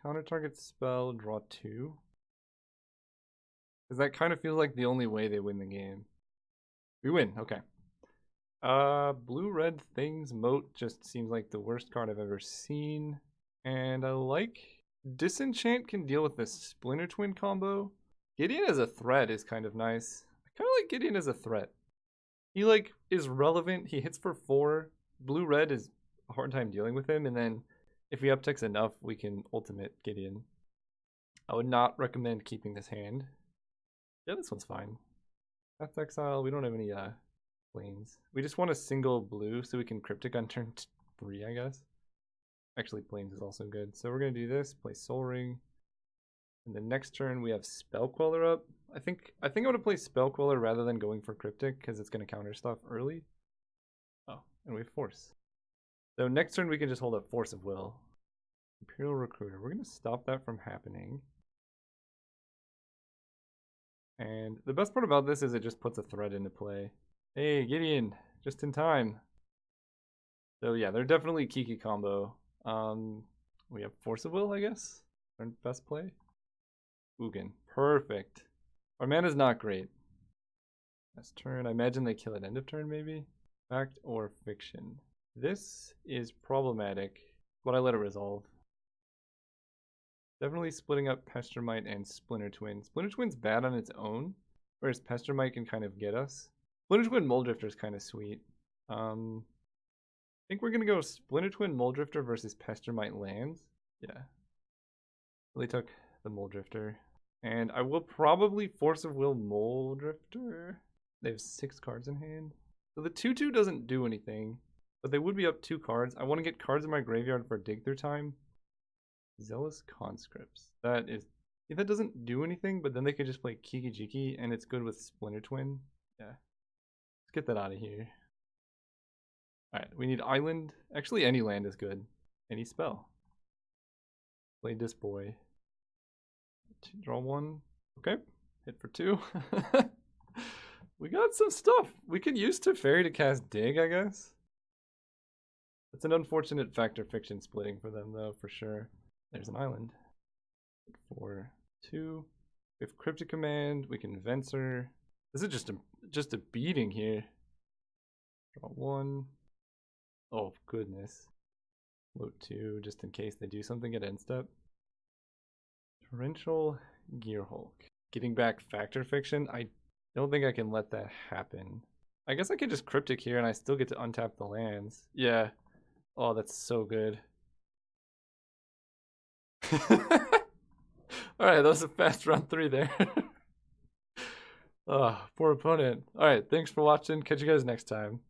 Counter target spell, draw 2. Because that kind of feels like the only way they win the game. We win, okay. Blue-red things, Moat just seems like the worst card I've ever seen. And I like... Disenchant can deal with the Splinter Twin combo. Gideon as a threat is kind of nice. I kind of like Gideon as a threat. He, like, is relevant. He hits for 4. Blue-red is a hard time dealing with him. And then If he upticks enough, we can ultimate Gideon. I would not recommend keeping this hand. Yeah, this one's fine. That's exile. We don't have any planes. We just want a single blue so we can cryptic on turn 3, I guess. Actually, planes is also good. So we're gonna do this. Play Soul Ring. And the next turn we have Spell Queller up. I think I want to play Spell Queller rather than going for cryptic because it's gonna counter stuff early. Oh, and we have Force. So next turn we can just hold up Force of Will. Imperial Recruiter. We're gonna stop that from happening. And the best part about this is it just puts a threat into play. Hey, Gideon, just in time. So yeah, they're definitely Kiki combo. We have Force of Will, I guess. Our best play. Ugin. Perfect. Our mana's not great. Last turn. I imagine they kill at end of turn, maybe? Fact or fiction? This is problematic, but I let it resolve. Definitely splitting up Pestermite and Splinter Twin. Splinter Twin's bad on its own, whereas Pestermite can kind of get us. Splinter Twin Moldrifter is kind of sweet. I think we're gonna go Splinter Twin Moldrifter versus Pestermite lands. Yeah. Really took the Moldrifter. And I will probably Force of Will Moldrifter. They have 6 cards in hand. So the 2/2 doesn't do anything, but they would be up 2 cards. I want to get cards in my graveyard for dig through time. Zealous Conscripts. That doesn't do anything, but then they could just play Kiki Jiki and it's good with Splinter Twin. Yeah. Let's get that out of here. Alright, we need island. Actually, any land is good. Any spell. Play this boy. Draw 1. Okay. Hit for 2. We got some stuff. We can use Teferi to cast Dig, I guess. It's an unfortunate Fact or Fiction splitting for them, though, for sure. There's an island. 4, 2. We have Cryptic Command. We can Venser. This is just a beating here. Draw 1. Oh, goodness. Float 2, just in case they do something at end step. Torrential Gearhulk. Getting back Fact or Fiction. I don't think I can let that happen. I guess I could just Cryptic here and I still get to untap the lands. Yeah. Oh, that's so good. Alright, that was a fast round 3 there. Oh, poor opponent. Alright, thanks for watching. Catch you guys next time.